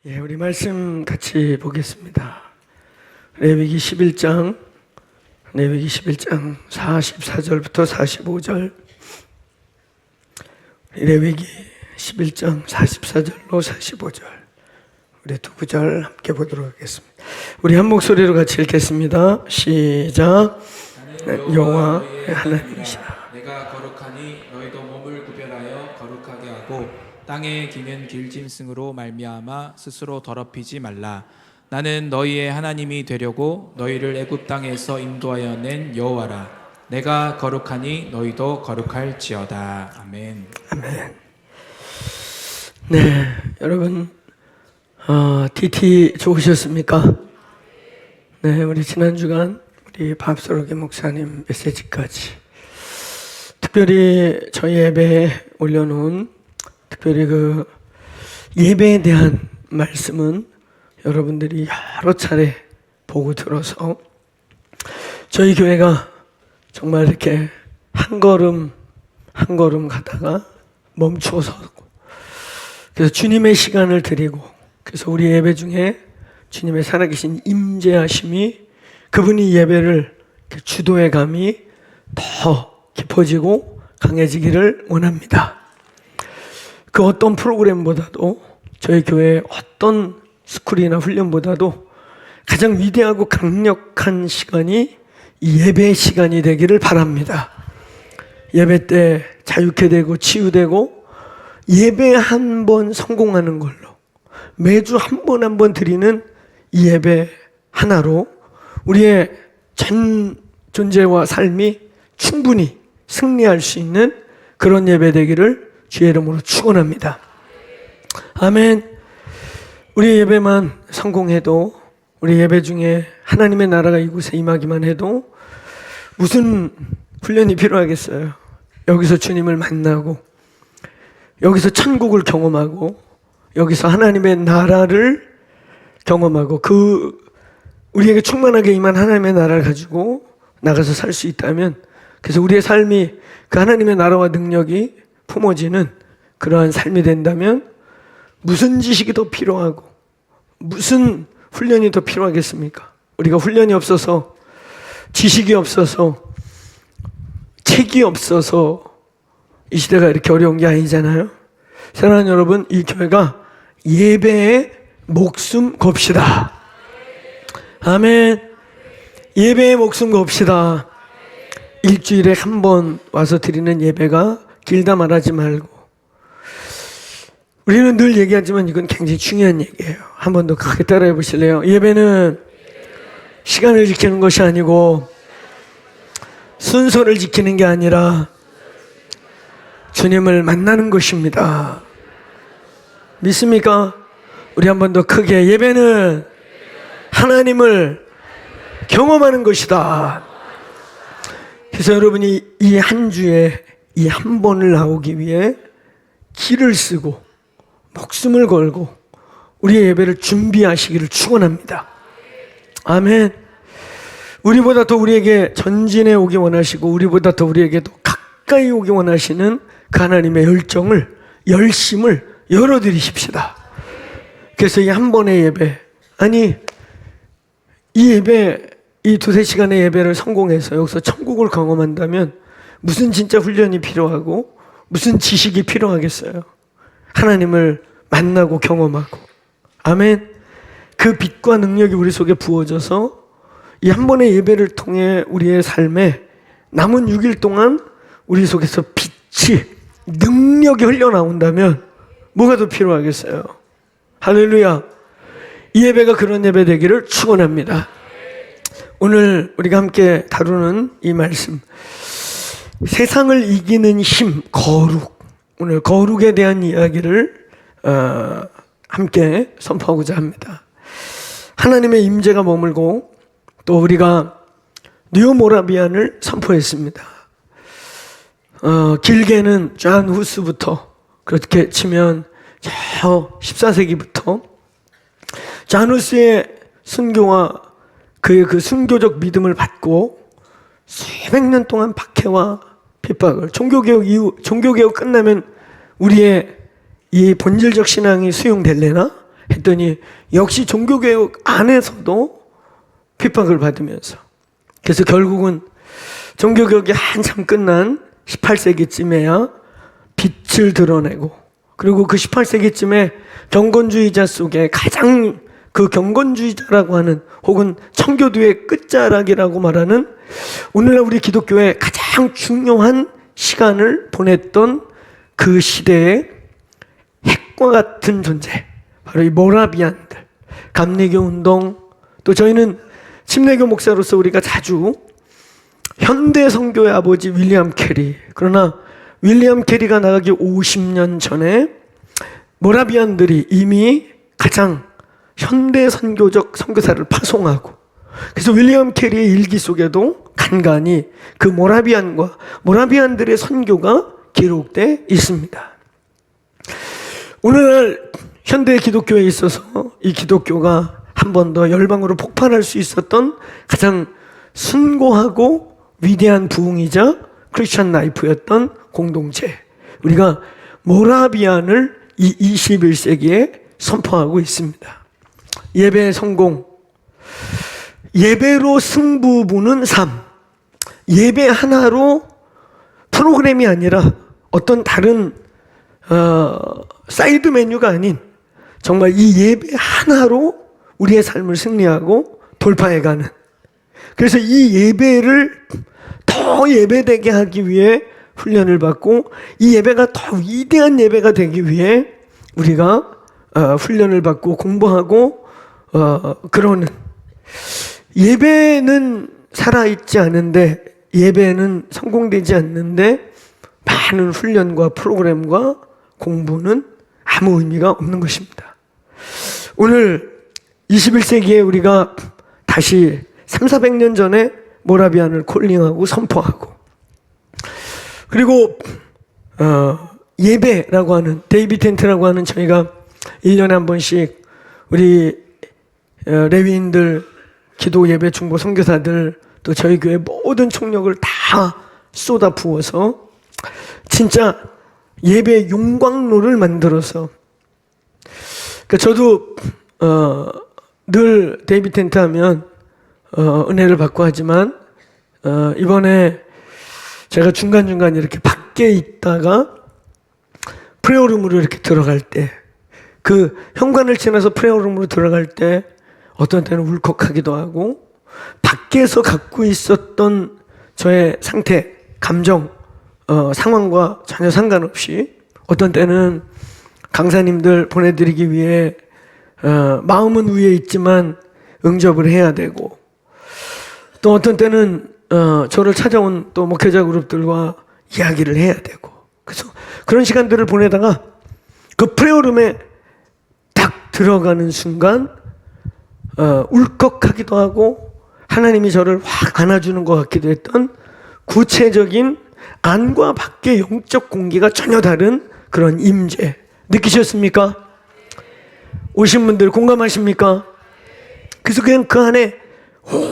우리 말씀 같이 보겠습니다. 레위기 11장 44절부터 45절. 레위기 11장 44절로 45절. 우리 두 구절 함께 보도록 하겠습니다. 우리 한 목소리로 같이 읽겠습니다. 시작. 여호와의 하나님이시라. 내가 거룩하니 너희도 몸을 구별하여 거룩하게 하고 땅에 기는 길짐승으로 말미암아 스스로 더럽히지 말라. 나는 너희의 하나님이 되려고 너희를 애굽 땅에서 인도하여 낸 여호와라. 내가 거룩하니 너희도 거룩할지어다. 아멘. 아멘. 네, 여러분 DT 좋으셨습니까? 네, 우리 지난 주간 우리 밥소로기 목사님 메시지까지 특별히 저희 예배에 올려놓은 특별히 그 예배에 대한 말씀은 여러분들이 여러 차례 보고 들어서 저희 교회가 정말 이렇게 한 걸음 한 걸음 가다가 멈추어서 그래서 주님의 시간을 드리고 그래서 우리 예배 중에 주님의 살아계신 임재하심이 그분이 예배를 주도해 감이 더 깊어지고 강해지기를 원합니다. 그 어떤 프로그램보다도 저희 교회의 어떤 스쿨이나 훈련보다도 가장 위대하고 강력한 시간이 이 예배의 시간이 되기를 바랍니다. 예배 때 자유케 되고 치유되고 예배 한 번 성공하는 걸로 매주 한 번 한 번 드리는 이 예배 하나로 우리의 전 존재와 삶이 충분히 승리할 수 있는 그런 예배 되기를 주의 이름으로 축원합니다. 아멘. 우리 예배만 성공해도 우리 예배 중에 하나님의 나라가 이곳에 임하기만 해도 무슨 훈련이 필요하겠어요? 여기서 주님을 만나고 여기서 천국을 경험하고 여기서 하나님의 나라를 경험하고 그 우리에게 충만하게 임한 하나님의 나라를 가지고 나가서 살 수 있다면 그래서 우리의 삶이 그 하나님의 나라와 능력이 품어지는 그러한 삶이 된다면 무슨 지식이 더 필요하고 무슨 훈련이 더 필요하겠습니까? 우리가 훈련이 없어서 지식이 없어서 책이 없어서 이 시대가 이렇게 어려운 게 아니잖아요. 사랑하는 여러분, 이 교회가 예배에 목숨 겁시다. 아멘. 예배에 목숨 겁시다. 일주일에 한 번 와서 드리는 예배가 길다 말하지 말고 우리는 늘 얘기하지만 이건 굉장히 중요한 얘기예요. 한 번 더 크게 따라해 보실래요? 예배는 시간을 지키는 것이 아니고 순서를 지키는 게 아니라 주님을 만나는 것입니다. 믿습니까? 우리 한 번 더 크게 예배는 하나님을 경험하는 것이다. 그래서 여러분이 이 한 주에 이 한 번을 나오기 위해 길을 쓰고 목숨을 걸고 우리의 예배를 준비하시기를 축원합니다. 아멘. 우리보다 더 우리에게 전진해 오기 원하시고 우리보다 더 우리에게 더 가까이 오기 원하시는 그 하나님의 열정을 열심을 열어드리십시다. 그래서 이 한 번의 예배 아니 이 예배 이 두세 시간의 예배를 성공해서 여기서 천국을 경험한다면 무슨 진짜 훈련이 필요하고 무슨 지식이 필요하겠어요? 하나님을 만나고 경험하고 아멘. 그 빛과 능력이 우리 속에 부어져서 이 한 번의 예배를 통해 우리의 삶에 남은 6일 동안 우리 속에서 빛이 능력이 흘러나온다면 뭐가 더 필요하겠어요? 할렐루야. 이 예배가 그런 예배 되기를 축원합니다. 오늘 우리가 함께 다루는 이 말씀 세상을 이기는 힘 거룩 오늘 거룩에 대한 이야기를 함께 선포하고자 합니다. 하나님의 임재가 머물고 또 우리가 뉴 모라비안을 선포했습니다. 길게는 존 후스부터 그렇게 치면 저 14세기부터 존 후스의 순교와 그의 그 순교적 믿음을 받고 수백 년 동안 박해와 핍박을 종교개혁 이후 종교개혁 끝나면 우리의 이 본질적 신앙이 수용될래나? 했더니 역시 종교개혁 안에서도 핍박을 받으면서, 그래서 결국은 종교개혁이 한참 끝난 18세기쯤에야 빛을 드러내고, 그리고 그 18세기쯤에 경건주의자 속에 가장 그 경건주의자라고 하는, 혹은 청교도의 끝자락이라고 말하는 오늘날 우리 기독교의 가장 중요한 시간을 보냈던 그 시대의 핵과 같은 존재, 바로 이 모라비안들, 감리교 운동, 또 저희는 침례교 목사로서 우리가 자주 현대 선교의 아버지 윌리엄 캐리, 그러나 윌리엄 캐리가 나가기 50년 전에 모라비안들이 이미 가장 현대 선교적 선교사를 파송하고, 그래서 윌리엄 캐리의 일기 속에도 간간히 그 모라비안과 모라비안들의 선교가 기록되어 있습니다. 오늘날 현대 기독교에 있어서 이 기독교가 한 번 더 열방으로 폭발할 수 있었던 가장 숭고하고 위대한 부흥이자 크리스천 라이프였던 공동체, 우리가 모라비안을 이 21세기에 선포하고 있습니다. 예배 성공, 예배로 승부 보는 삶, 예배 하나로 프로그램이 아니라 어떤 다른 사이드 메뉴가 아닌 정말 이 예배 하나로 우리의 삶을 승리하고 돌파해가는, 그래서 이 예배를 더 예배되게 하기 위해 훈련을 받고, 이 예배가 더 위대한 예배가 되기 위해 우리가 훈련을 받고 공부하고 그러는, 예배는 살아있지 않은데, 예배는 성공되지 않는데 많은 훈련과 프로그램과 공부는 아무 의미가 없는 것입니다. 오늘 21세기에 우리가 다시 300~400년 전에 모라비안을 콜링하고 선포하고, 그리고 예배라고 하는, 데이비 텐트라고 하는, 저희가 1년에 한 번씩 우리 레위인들, 기도 예배 중보 선교사들, 또 저희 교회 모든 총력을 다 쏟아 부어서 진짜 예배 용광로를 만들어서, 그러니까 저도 늘 데이비 텐트 하면 은혜를 받고 하지만 이번에 제가 중간중간 이렇게 밖에 있다가 프레어룸으로 이렇게 들어갈 때, 그 현관을 지나서 프레어룸으로 들어갈 때 어떤 때는 울컥하기도 하고, 밖에서 갖고 있었던 저의 상태, 감정, 상황과 전혀 상관없이 어떤 때는 강사님들 보내드리기 위해 마음은 위에 있지만 응접을 해야 되고, 또 어떤 때는 저를 찾아온 또 목회자 그룹들과 이야기를 해야 되고, 그래서 그런 시간들을 보내다가 그 프레어룸에 딱 들어가는 순간 울컥하기도 하고, 하나님이 저를 확 안아주는 것 같기도 했던 구체적인 안과 밖의 영적 공기가 전혀 다른 그런 임재 느끼셨습니까? 오신 분들 공감하십니까? 그래서 그냥 그 안에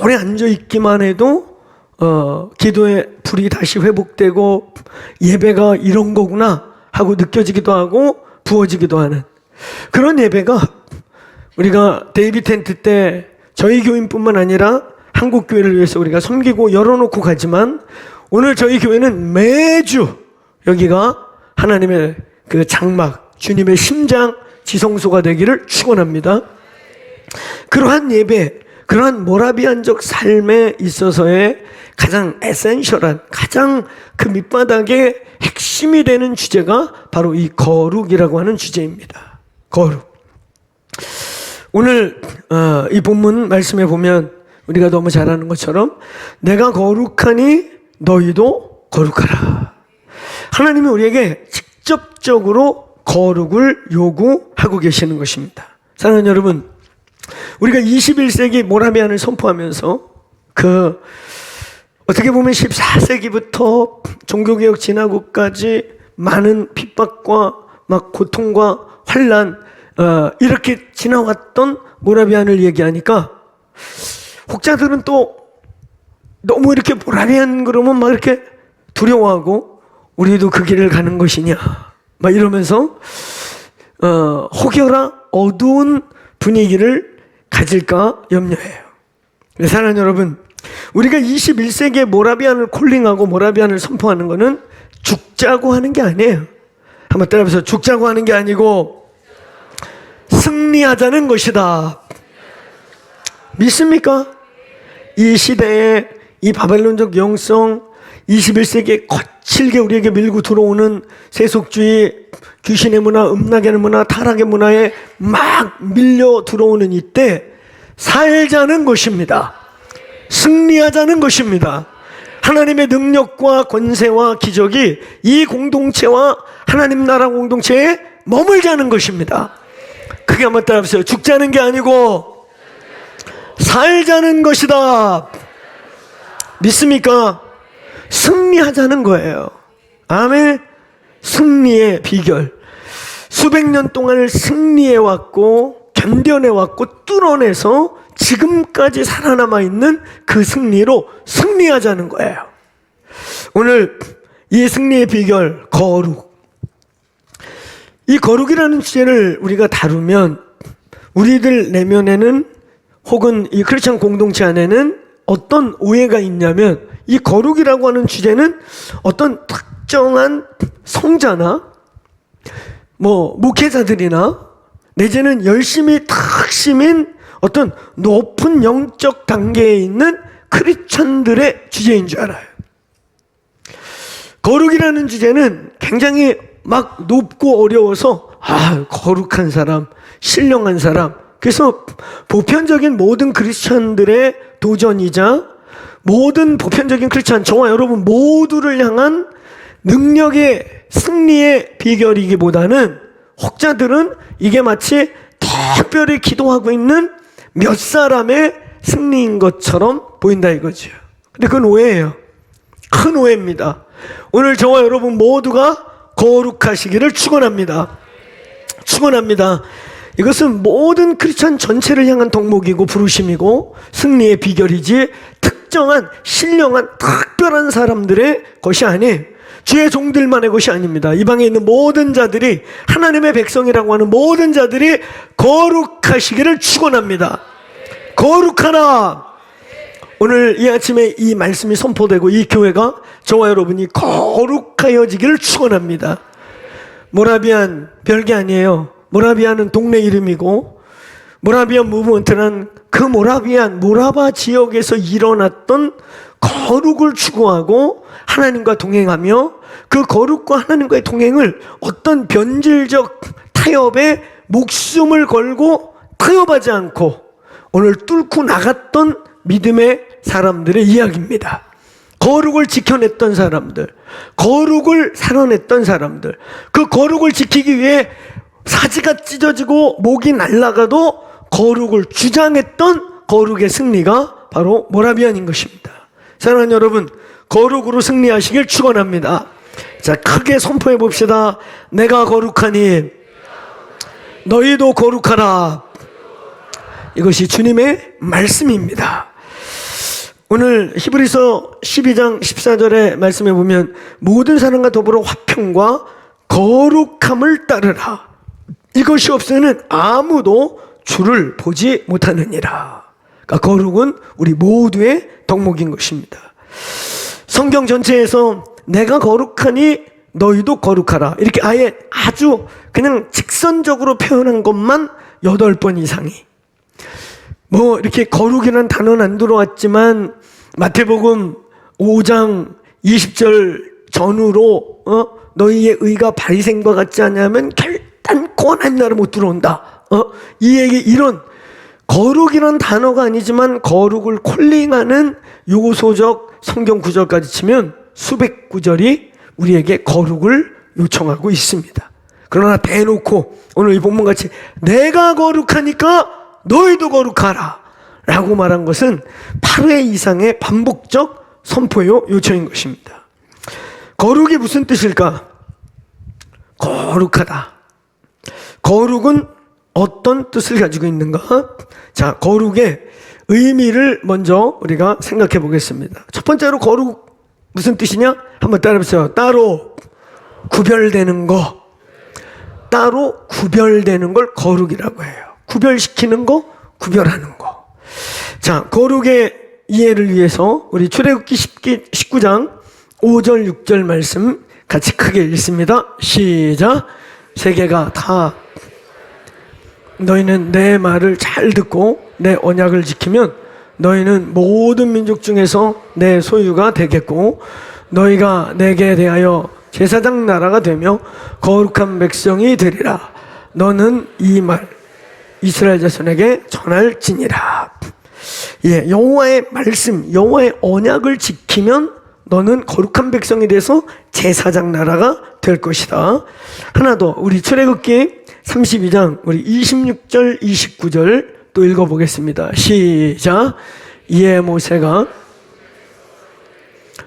오래 앉아 있기만 해도 기도의 불이 다시 회복되고, 예배가 이런 거구나 하고 느껴지기도 하고 부어지기도 하는 그런 예배가, 우리가 데이비 텐트 때 저희 교인뿐만 아니라 한국 교회를 위해서 우리가 섬기고 열어놓고 가지만, 오늘 저희 교회는 매주 여기가 하나님의 그 장막, 주님의 심장, 지성소가 되기를 축원합니다. 그러한 예배, 그러한 모라비안적 삶에 있어서의 가장 에센셜한, 가장 그 밑바닥의 핵심이 되는 주제가 바로 이 거룩이라고 하는 주제입니다. 거룩. 오늘 이 본문 말씀에 보면 우리가 너무 잘 아는 것처럼 내가 거룩하니 너희도 거룩하라. 하나님이 우리에게 직접적으로 거룩을 요구하고 계시는 것입니다. 사랑하는 여러분, 우리가 21세기 모라비안을 선포하면서 어떻게 보면 14세기부터 종교개혁 지나고까지 많은 핍박과 막 고통과 환난 이렇게 지나왔던 모라비안을 얘기하니까, 혹자들은 또 너무 이렇게 모라비안 그러면 막 이렇게 두려워하고, 우리도 그 길을 가는 것이냐 막 이러면서 혹여라 어두운 분위기를 가질까 염려해요. 사랑하는 여러분, 우리가 21세기에 모라비안을 콜링하고 모라비안을 선포하는 것은 죽자고 하는 게 아니에요. 한번 따라해보세요. 죽자고 하는 게 아니고 승리하자는 것이다. 믿습니까? 이 시대에 이 바벨론적 영성, 21세기에 거칠게 우리에게 밀고 들어오는 세속주의, 귀신의 문화, 음락의 문화, 타락의 문화에 막 밀려 들어오는 이때 살자는 것입니다. 승리하자는 것입니다. 하나님의 능력과 권세와 기적이 이 공동체와 하나님 나라 공동체에 머물자는 것입니다. 크게 한번 따라해보세요. 죽자는 게 아니고 살자는 것이다. 믿습니까? 승리하자는 거예요. 아멘. 승리의 비결. 수백 년 동안을 승리해왔고 견뎌내왔고 뚫어내서 지금까지 살아남아 있는 그 승리로 승리하자는 거예요. 오늘 이 승리의 비결, 거룩. 이 거룩이라는 주제를 우리가 다루면 우리들 내면에는 혹은 이 크리스천 공동체 안에는 어떤 오해가 있냐면 이 거룩이라고 하는 주제는 어떤 특정한 성자나 목회자들이나 내지는 열심히 탁심인 어떤 높은 영적 단계에 있는 크리스천들의 주제인 줄 알아요. 거룩이라는 주제는 굉장히 막 높고 어려워서 거룩한 사람, 신령한 사람, 그래서 보편적인 모든 크리스천들의 도전이자 모든 보편적인 크리스천, 저와 여러분 모두를 향한 능력의 승리의 비결이기보다는 혹자들은 이게 마치 특별히 기도하고 있는 몇 사람의 승리인 것처럼 보인다 이거죠. 근데 그건 오해예요. 큰 오해입니다. 오늘 저와 여러분 모두가 거룩하시기를 축원합니다. 축원합니다. 이것은 모든 크리스천 전체를 향한 덕목이고 부르심이고 승리의 비결이지 특정한 신령한 특별한 사람들의 것이 아니에요. 주의 종들만의 것이 아닙니다. 이 방에 있는 모든 자들이, 하나님의 백성이라고 하는 모든 자들이 거룩하시기를 축원합니다. 거룩하라. 오늘 이 아침에 이 말씀이 선포되고 이 교회가 저와 여러분이 거룩하여지기를 축원합니다. 모라비안 별게 아니에요. 모라비안은 동네 이름이고 모라비안 무브먼트는 그 모라바 지역에서 일어났던 거룩을 추구하고 하나님과 동행하며 그 거룩과 하나님과의 동행을 어떤 변질적 타협에 목숨을 걸고 타협하지 않고 오늘 뚫고 나갔던 믿음의 사람들의 이야기입니다. 거룩을 지켜냈던 사람들, 거룩을 살아냈던 사람들, 그 거룩을 지키기 위해 사지가 찢어지고 목이 날아가도 거룩을 주장했던 거룩의 승리가 바로 모라비안인 것입니다. 사랑하는 여러분, 거룩으로 승리하시길 축원합니다. 자, 크게 선포해 봅시다. 내가 거룩하니 너희도 거룩하라. 이것이 주님의 말씀입니다. 오늘 히브리서 12장 14절의 말씀에 보면 모든 사람과 더불어 화평과 거룩함을 따르라. 이것이 없으면 아무도 주를 보지 못하느니라. 그러니까 거룩은 우리 모두의 덕목인 것입니다. 성경 전체에서 내가 거룩하니 너희도 거룩하라. 이렇게 아예 아주 그냥 직선적으로 표현한 것만 8번 이상이. 이렇게 거룩이라는 단어는 안 들어왔지만 마태복음 5장 20절 전후로 너희의 의가 바리새인과 같지 않냐면 결단코 하나님 나라 못 들어온다. 이 얘기, 이런 거룩이라는 단어가 아니지만 거룩을 콜링하는 요소적 성경 구절까지 치면 수백 구절이 우리에게 거룩을 요청하고 있습니다. 그러나 대놓고 오늘 이 본문같이 내가 거룩하니까 너희도 거룩하라 라고 말한 것은 8회 이상의 반복적 선포요 요청인 것입니다. 거룩이 무슨 뜻일까? 거룩하다. 거룩은 어떤 뜻을 가지고 있는가? 자, 거룩의 의미를 먼저 우리가 생각해 보겠습니다. 첫 번째로 거룩 무슨 뜻이냐? 한번 따라해보세요. 따로 구별되는 거. 따로 구별되는 걸 거룩이라고 해요. 구별시키는 거, 구별하는 거. 자, 거룩의 이해를 위해서 우리 출애굽기 19장 5절 6절 말씀 같이 크게 읽습니다. 시작. 세계가 다 너희는 내 말을 잘 듣고 내 언약을 지키면 너희는 모든 민족 중에서 내 소유가 되겠고 너희가 내게 대하여 제사장 나라가 되며 거룩한 백성이 되리라. 너는 이 말 이스라엘 자손에게 전할지니라. 예, 여호와의 말씀, 여호와의 언약을 지키면 너는 거룩한 백성이 돼서 제사장 나라가 될 것이다. 하나 더, 우리 출애굽기 32장 우리 26절 29절 또 읽어보겠습니다. 시작. 이에 모세가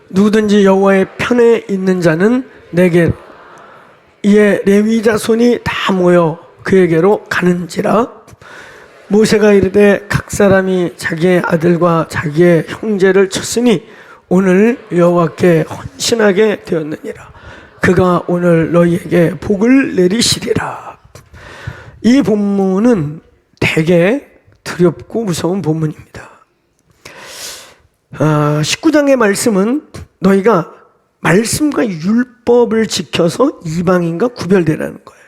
누구든지 여호와의 편에 있는 자는 내게, 이에 레위 자손이 다 모여 그에게로 가는지라. 모세가 이르되 각 사람이 자기의 아들과 자기의 형제를 쳤으니 오늘 여호와께 헌신하게 되었느니라. 그가 오늘 너희에게 복을 내리시리라. 이 본문은 되게 두렵고 무서운 본문입니다. 19장의 말씀은 너희가 말씀과 율법을 지켜서 이방인과 구별되라는 거예요.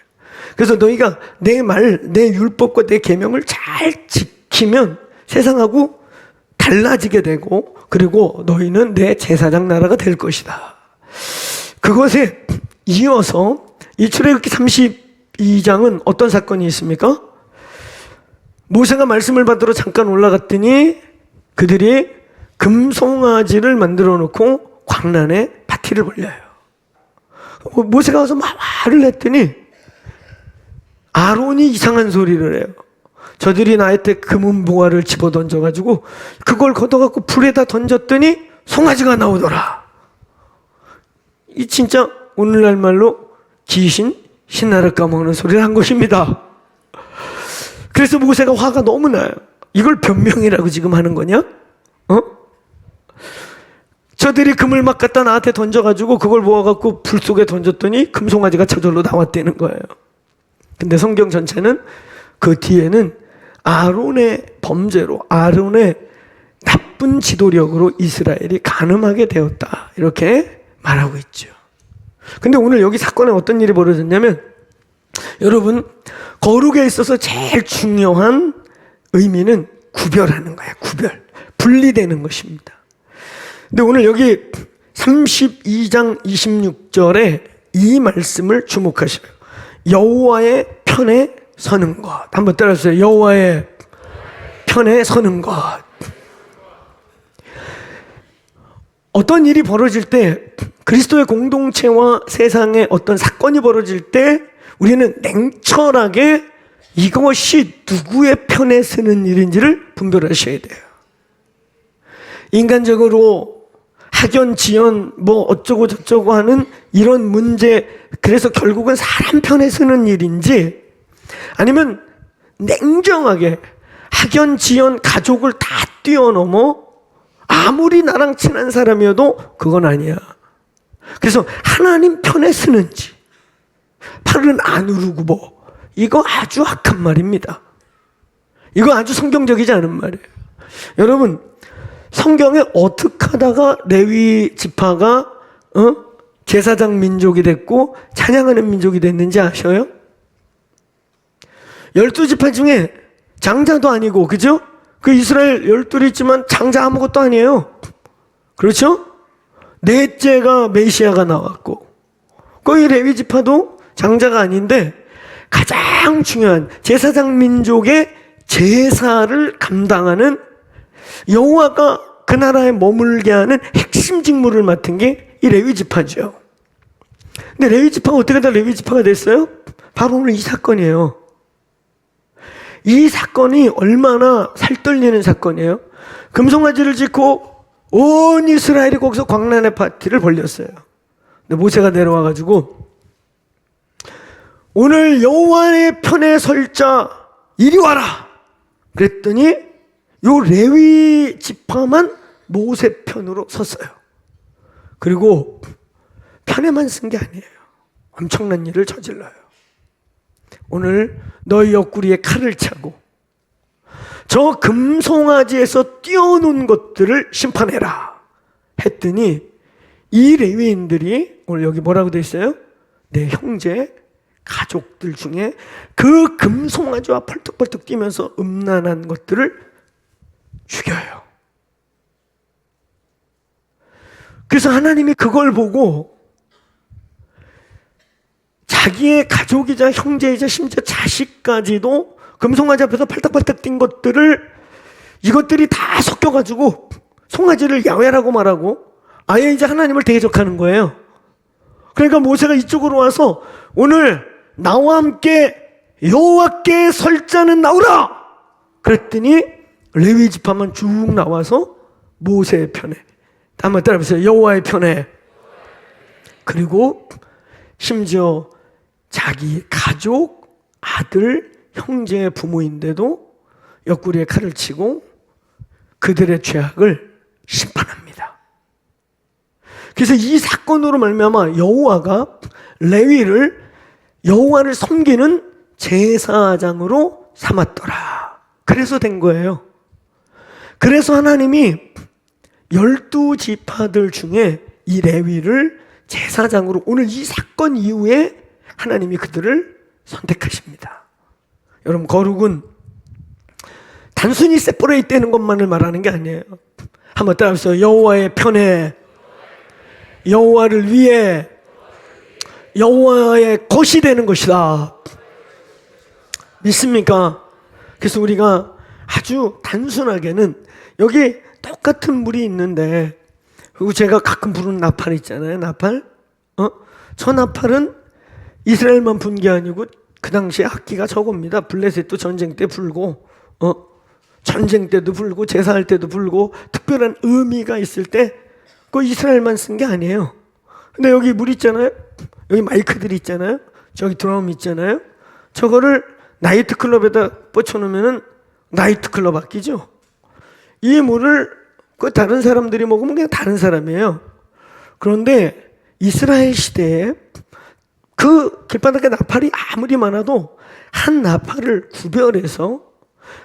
그래서 너희가 내 말, 내 율법과 내 계명을 잘 지키면 세상하고 달라지게 되고 그리고 너희는 내 제사장 나라가 될 것이다. 그것에 이어서 이 출애굽기 32장은 어떤 사건이 있습니까? 모세가 말씀을 받으러 잠깐 올라갔더니 그들이 금송아지를 만들어 놓고 광란에 파티를 벌려요. 모세가 와서 막 말을 했더니 아론이 이상한 소리를 해요. 저들이 나한테 금은보화를 집어 던져가지고 그걸 걷어갖고 불에다 던졌더니 송아지가 나오더라. 이 진짜 오늘날 말로 귀신, 신나를 까먹는 소리를 한 것입니다. 그래서 모세가 화가 너무 나요. 이걸 변명이라고 지금 하는 거냐? 저들이 금을 막 갖다 나한테 던져가지고 그걸 모아갖고 불 속에 던졌더니 금송아지가 저절로 나왔다는 거예요. 근데 성경 전체는 그 뒤에는 아론의 범죄로, 아론의 나쁜 지도력으로 이스라엘이 간음하게 되었다, 이렇게 말하고 있죠. 근데 오늘 여기 사건에 어떤 일이 벌어졌냐면, 여러분, 거룩에 있어서 제일 중요한 의미는 구별하는 거예요. 구별, 분리되는 것입니다. 근데 오늘 여기 32장 26절에 이 말씀을 주목하시면 여호와의 편에 서는 것. 한번 따라하세요. 여호와의 편에 서는 것. 어떤 일이 벌어질 때, 그리스도의 공동체와 세상에 어떤 사건이 벌어질 때 우리는 냉철하게 이것이 누구의 편에 서는 일인지를 분별하셔야 돼요. 인간적으로 학연, 지연, 뭐 어쩌고 저쩌고 하는 이런 문제, 그래서 결국은 사람 편에 서는 일인지, 아니면 냉정하게 학연, 지연, 가족을 다 뛰어넘어 아무리 나랑 친한 사람이어도 그건 아니야. 그래서 하나님 편에 서는지, 팔은 안으로 굽어. 이거 아주 악한 말입니다. 이거 아주 성경적이지 않은 말이에요. 여러분, 성경에 어떻게 하다가 레위 지파가 제사장 민족이 됐고 찬양하는 민족이 됐는지 아셔요? 12지파 중에 장자도 아니고, 그죠? 그 이스라엘 12이 있지만 장자 아무것도 아니에요. 그렇죠? 넷째가 메시아가 나왔고, 거기 레위 지파도 장자가 아닌데 가장 중요한 제사장 민족의 제사를 감당하는, 여호와가 그 나라에 머물게 하는 핵심 직무를 맡은 게 이 레위 지파죠. 근데 레위 지파가 어떻게 다 레위 지파가 됐어요? 바로 오늘 이 사건이에요. 이 사건이 얼마나 살떨리는 사건이에요. 금송아지를 짓고 온 이스라엘이 거기서 광란의 파티를 벌렸어요. 근데 모세가 내려와가지고 오늘 여호와의 편에 설자 이리 와라 그랬더니 요 레위 지파만 모세 편으로 섰어요. 그리고 편에만 쓴 게 아니에요. 엄청난 일을 저질러요. 오늘 너희 옆구리에 칼을 차고 저 금송아지에서 띄어놓은 것들을 심판해라 했더니 이 레위인들이 오늘 여기 뭐라고 돼 있어요? 내 형제 가족들 중에 그 금송아지와 펄떡펄떡 뛰면서 음란한 것들을 죽여요. 그래서 하나님이 그걸 보고 자기의 가족이자 형제이자 심지어 자식까지도 금송아지 앞에서 팔딱팔딱 뛴 것들을 이것들이 다 섞여가지고 송아지를 야훼라고 말하고 아예 이제 하나님을 대적하는 거예요. 그러니까 모세가 이쪽으로 와서 오늘 나와 함께 여호와께 설 자는 나오라 그랬더니 레위 지파만 쭉 나와서 모세의 편에, 한번 따라해보세요. 여호와의 편에. 그리고 심지어 자기 가족, 아들, 형제, 부모인데도 옆구리에 칼을 치고 그들의 죄악을 심판합니다. 그래서 이 사건으로 말미암아 여호와가 레위를 여호와를 섬기는 제사장으로 삼았더라. 그래서 된 거예요. 그래서 하나님이 12지파들 중에 이 레위를 제사장으로 오늘 이 사건 이후에 하나님이 그들을 선택하십니다. 여러분, 거룩은 단순히 세퍼레이트 되는 것만을 말하는 게 아니에요. 한번 따라해보세요. 여호와의 편에, 여호와를 위해, 여호와의 것이 되는 것이다. 믿습니까? 그래서 우리가 아주 단순하게는 여기 똑같은 물이 있는데, 그리고 제가 가끔 부르는 나팔 있잖아요. 나팔. 저 나팔은 이스라엘만 분 게 아니고 그 당시에 악기가 저겁니다. 블레셋도 전쟁 때 불고, 전쟁 때도 불고, 제사할 때도 불고, 특별한 의미가 있을 때 그거 이스라엘만 쓴 게 아니에요. 근데 여기 물 있잖아요. 여기 마이크들이 있잖아요. 저기 드럼 있잖아요. 저거를 나이트클럽에다 뻗쳐놓으면 나이트클럽 악기죠. 이 물을 그 다른 사람들이 먹으면 그냥 다른 사람이에요. 그런데 이스라엘 시대에 그 길바닥에 나팔이 아무리 많아도 한 나팔을 구별해서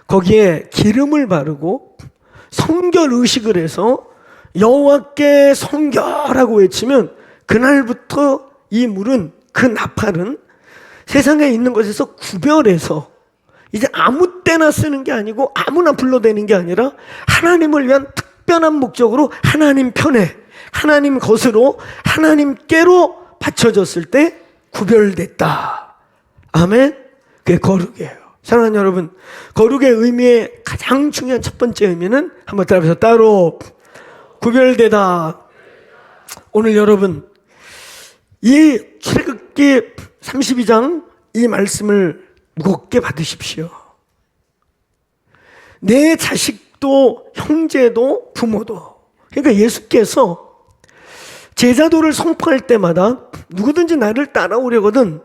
거기에 기름을 바르고 성결 의식을 해서 여호와께 성결하고 외치면 그날부터 이 물은, 그 나팔은 세상에 있는 것에서 구별해서 이제 아무 때나 쓰는 게 아니고 아무나 불러대는 게 아니라 하나님을 위한 특별한 목적으로 하나님 편에, 하나님 것으로, 하나님께로 바쳐졌을 때 구별됐다. 아멘. 그게 거룩이에요. 사랑하는 여러분, 거룩의 의미의 가장 중요한 첫 번째 의미는 한번 따라해서 따로 구별되다. 오늘 여러분, 이 출애굽기 32장 이 말씀을 무겁게 받으십시오. 내 자식도 형제도 부모도. 그러니까 예수께서 제자도를 선포할 때마다 누구든지 나를 따라오려거든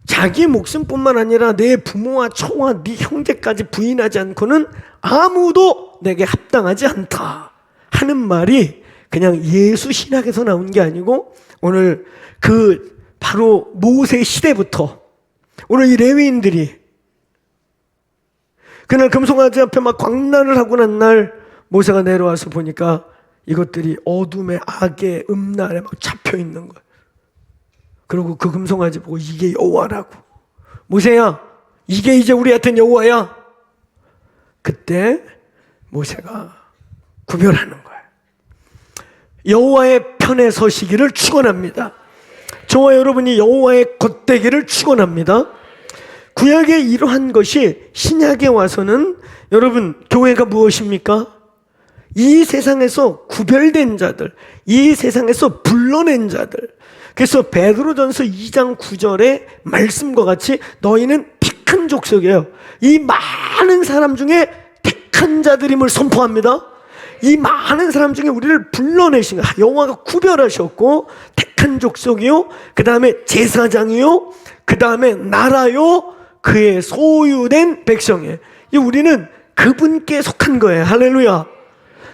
자기 목숨뿐만 아니라 내 부모와 처와 네 형제까지 부인하지 않고는 아무도 내게 합당하지 않다 하는 말이 그냥 예수 신학에서 나온 게 아니고 오늘 그 바로 모세 시대부터 오늘 이 레위인들이 그날 금송아지 앞에 막 광란을 하고 난 날 모세가 내려와서 보니까 이것들이 어둠의 악의 음란에 막 잡혀 있는 거예요. 그리고 그 금송아지 보고 이게 여호와라고. 모세야, 이게 이제 우리한테는 여호와야. 그때 모세가 구별하는 거예요. 여호와의 편에 서시기를 축원합니다. 저와 여러분이 여호와의 겉되기를 축원합니다. 구약에 이러한 것이 신약에 와서는 여러분 교회가 무엇입니까? 이 세상에서 구별된 자들, 이 세상에서 불러낸 자들. 그래서 베드로전서 2장 9절의 말씀과 같이 너희는 택한 족속이에요. 이 많은 사람 중에 택한 자들임을 선포합니다. 이 많은 사람 중에 우리를 불러내신 거예요. 여호와가 구별하셨고 택한 족속이요, 그 다음에 제사장이요, 그 다음에 나라요, 그의 소유된 백성이에요. 우리는 그분께 속한 거예요. 할렐루야.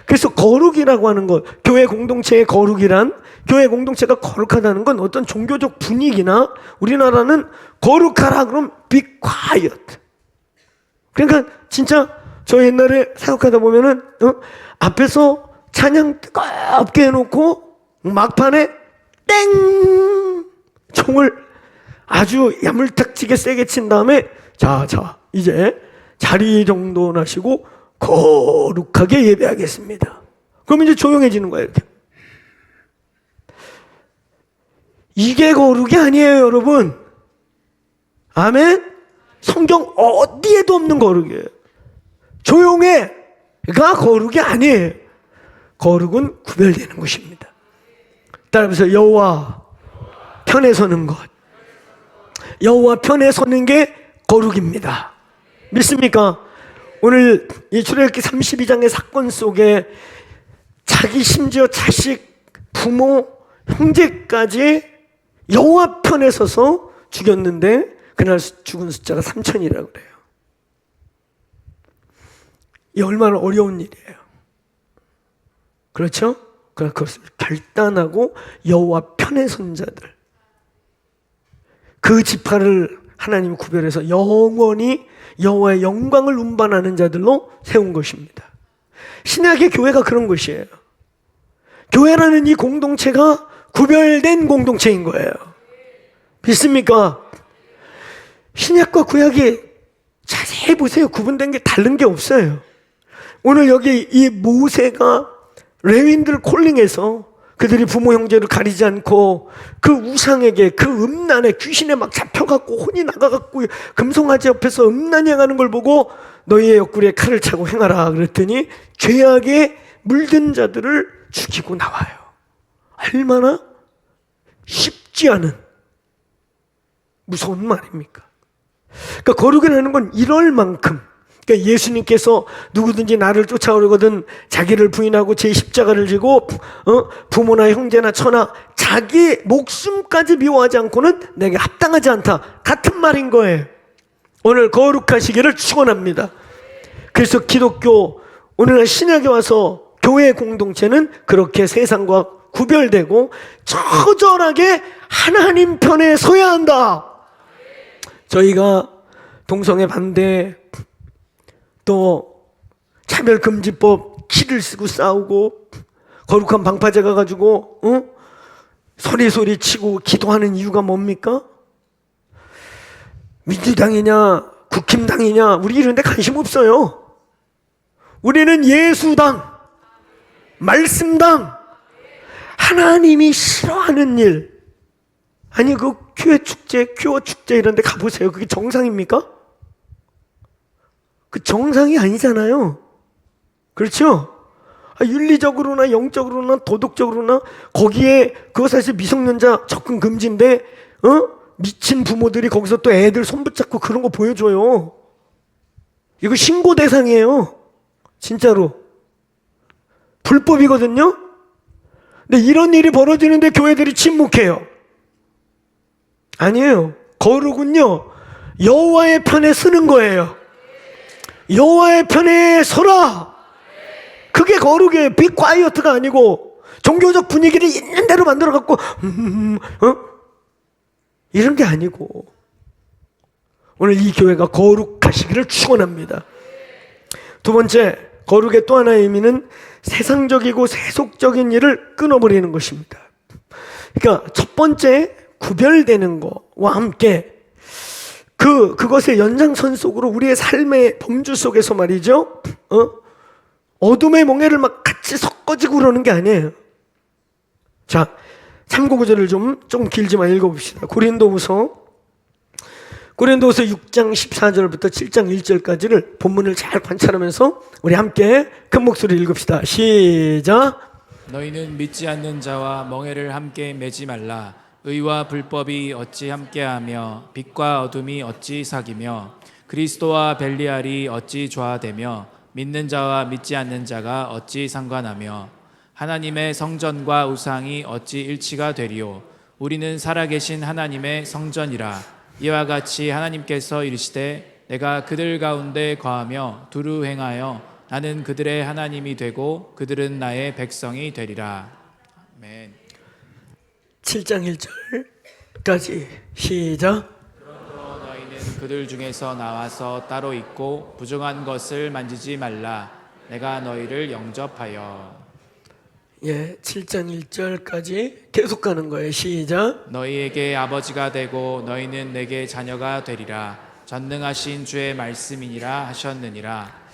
그래서 거룩이라고 하는 것, 교회 공동체의 거룩이란 교회 공동체가 거룩하다는 건 어떤 종교적 분위기나 우리나라는 거룩하라 그러면 be quiet. 그러니까 진짜 저 옛날에 사역하다 보면은 앞에서 찬양 뜨겁게 해놓고 막판에 땡! 총을 아주 야물딱지게 세게 친 다음에 자 이제 자리 정돈하시고 거룩하게 예배하겠습니다. 그러면 이제 조용해지는 거예요. 이렇게. 이게 거룩이 아니에요, 여러분. 아멘? 성경 어디에도 없는 거룩이에요. 조용해가 거룩이 아니에요. 거룩은 구별되는 것입니다. 따라서 여호와 편에 서는 것. 여호와 편에 서는 게 거룩입니다. 믿습니까? 오늘 이 출애굽기 32장의 사건 속에 자기 심지어 자식, 부모, 형제까지 여호와 편에 서서 죽였는데 그날 죽은 숫자가 3,000이라고 그래요. 이 얼마나 어려운 일이에요. 그렇죠? 그러나 그것을 결단하고 여호와 편에 선 자들, 그 지파를 하나님이 구별해서 영원히 여호와의 영광을 운반하는 자들로 세운 것입니다. 신약의 교회가 그런 것이에요. 교회라는 이 공동체가 구별된 공동체인 거예요. 믿습니까? 신약과 구약이 자세히 보세요. 구분된 게 다른 게 없어요. 오늘 여기 이 모세가 레위인들 콜링해서 그들이 부모 형제를 가리지 않고 그 우상에게, 그 음란에, 귀신에 막 잡혀갖고 혼이 나가갖고 금송아지 옆에서 음란히 행하는 걸 보고 너희의 옆구리에 칼을 차고 행하라 그랬더니 죄악에 물든 자들을 죽이고 나와요. 얼마나 쉽지 않은 무서운 말입니까? 그러니까 거룩이라는 건 이럴 만큼, 그러니까 예수님께서 누구든지 나를 쫓아오려거든 자기를 부인하고 제 십자가를 지고 부모나 형제나 처나 자기 목숨까지 미워하지 않고는 내게 합당하지 않다. 같은 말인 거예요. 오늘 거룩하시기를 축원합니다. 그래서 기독교 오늘날 신약에 와서 교회 공동체는 그렇게 세상과 구별되고 처절하게 하나님 편에 서야 한다. 저희가 동성애 반대, 또 차별금지법 키를 쓰고 싸우고 거룩한 방파제 가가지고 소리 치고 기도하는 이유가 뭡니까? 민주당이냐 국힘당이냐 우리 이런 데 관심 없어요. 우리는 예수당, 말씀당, 하나님이 싫어하는 일. 아니 그 큐어 축제 이런 데 가보세요. 그게 정상입니까? 그 정상이 아니잖아요. 그렇죠? 윤리적으로나 영적으로나 도덕적으로나 거기에 그거 사실 미성년자 접근 금지인데 미친 부모들이 거기서 또 애들 손 붙잡고 그런 거 보여줘요. 이거 신고 대상이에요. 진짜로 불법이거든요. 근데 이런 일이 벌어지는데 교회들이 침묵해요. 아니에요. 거룩은요 여호와의 편에 서는 거예요. 여호와의 편에 서라. 그게 거룩이에요. be quiet가 아니고 종교적 분위기를 있는 대로 만들어 갖고 이런 게 아니고 오늘 이 교회가 거룩하시기를 축원합니다. 두 번째, 거룩의 또 하나의 의미는 세상적이고 세속적인 일을 끊어버리는 것입니다. 그러니까 첫 번째 구별되는 것과 함께 그것의 연장선 속으로 우리의 삶의 범주 속에서 말이죠. 어둠의 몽해를 막 같이 섞어지고 그러는 게 아니에요. 자, 참고 구절을 좀 길지만 읽어봅시다. 고린도후서 6장 14절부터 7장 1절까지를 본문을 잘 관찰하면서 우리 함께 큰 목소리로 읽읍시다. 시작. 너희는 믿지 않는 자와 멍에를 함께 매지 말라. 의와 불법이 어찌 함께하며 빛과 어둠이 어찌 사귀며 그리스도와 벨리알이 어찌 조화되며 믿는 자와 믿지 않는 자가 어찌 상관하며 하나님의 성전과 우상이 어찌 일치가 되리요. 우리는 살아계신 하나님의 성전이라. 이와 같이 하나님께서 이르시되 내가 그들 가운데 거하며 두루 행하여 나는 그들의 하나님이 되고 그들은 나의 백성이 되리라. 아멘. 7장 1절까지 시작. 그러므로 너희는 그들 중에서 나와서 따로 있고 부정한 것을 만지지 말라. 내가 너희를 영접하여. 예, 7장 1절까지 계속 가는 거예요. 시작. 너희에게 아버지가 되고 너희는 내게 자녀가 되리라. 전능하신 주의 말씀이니라 하셨느니라.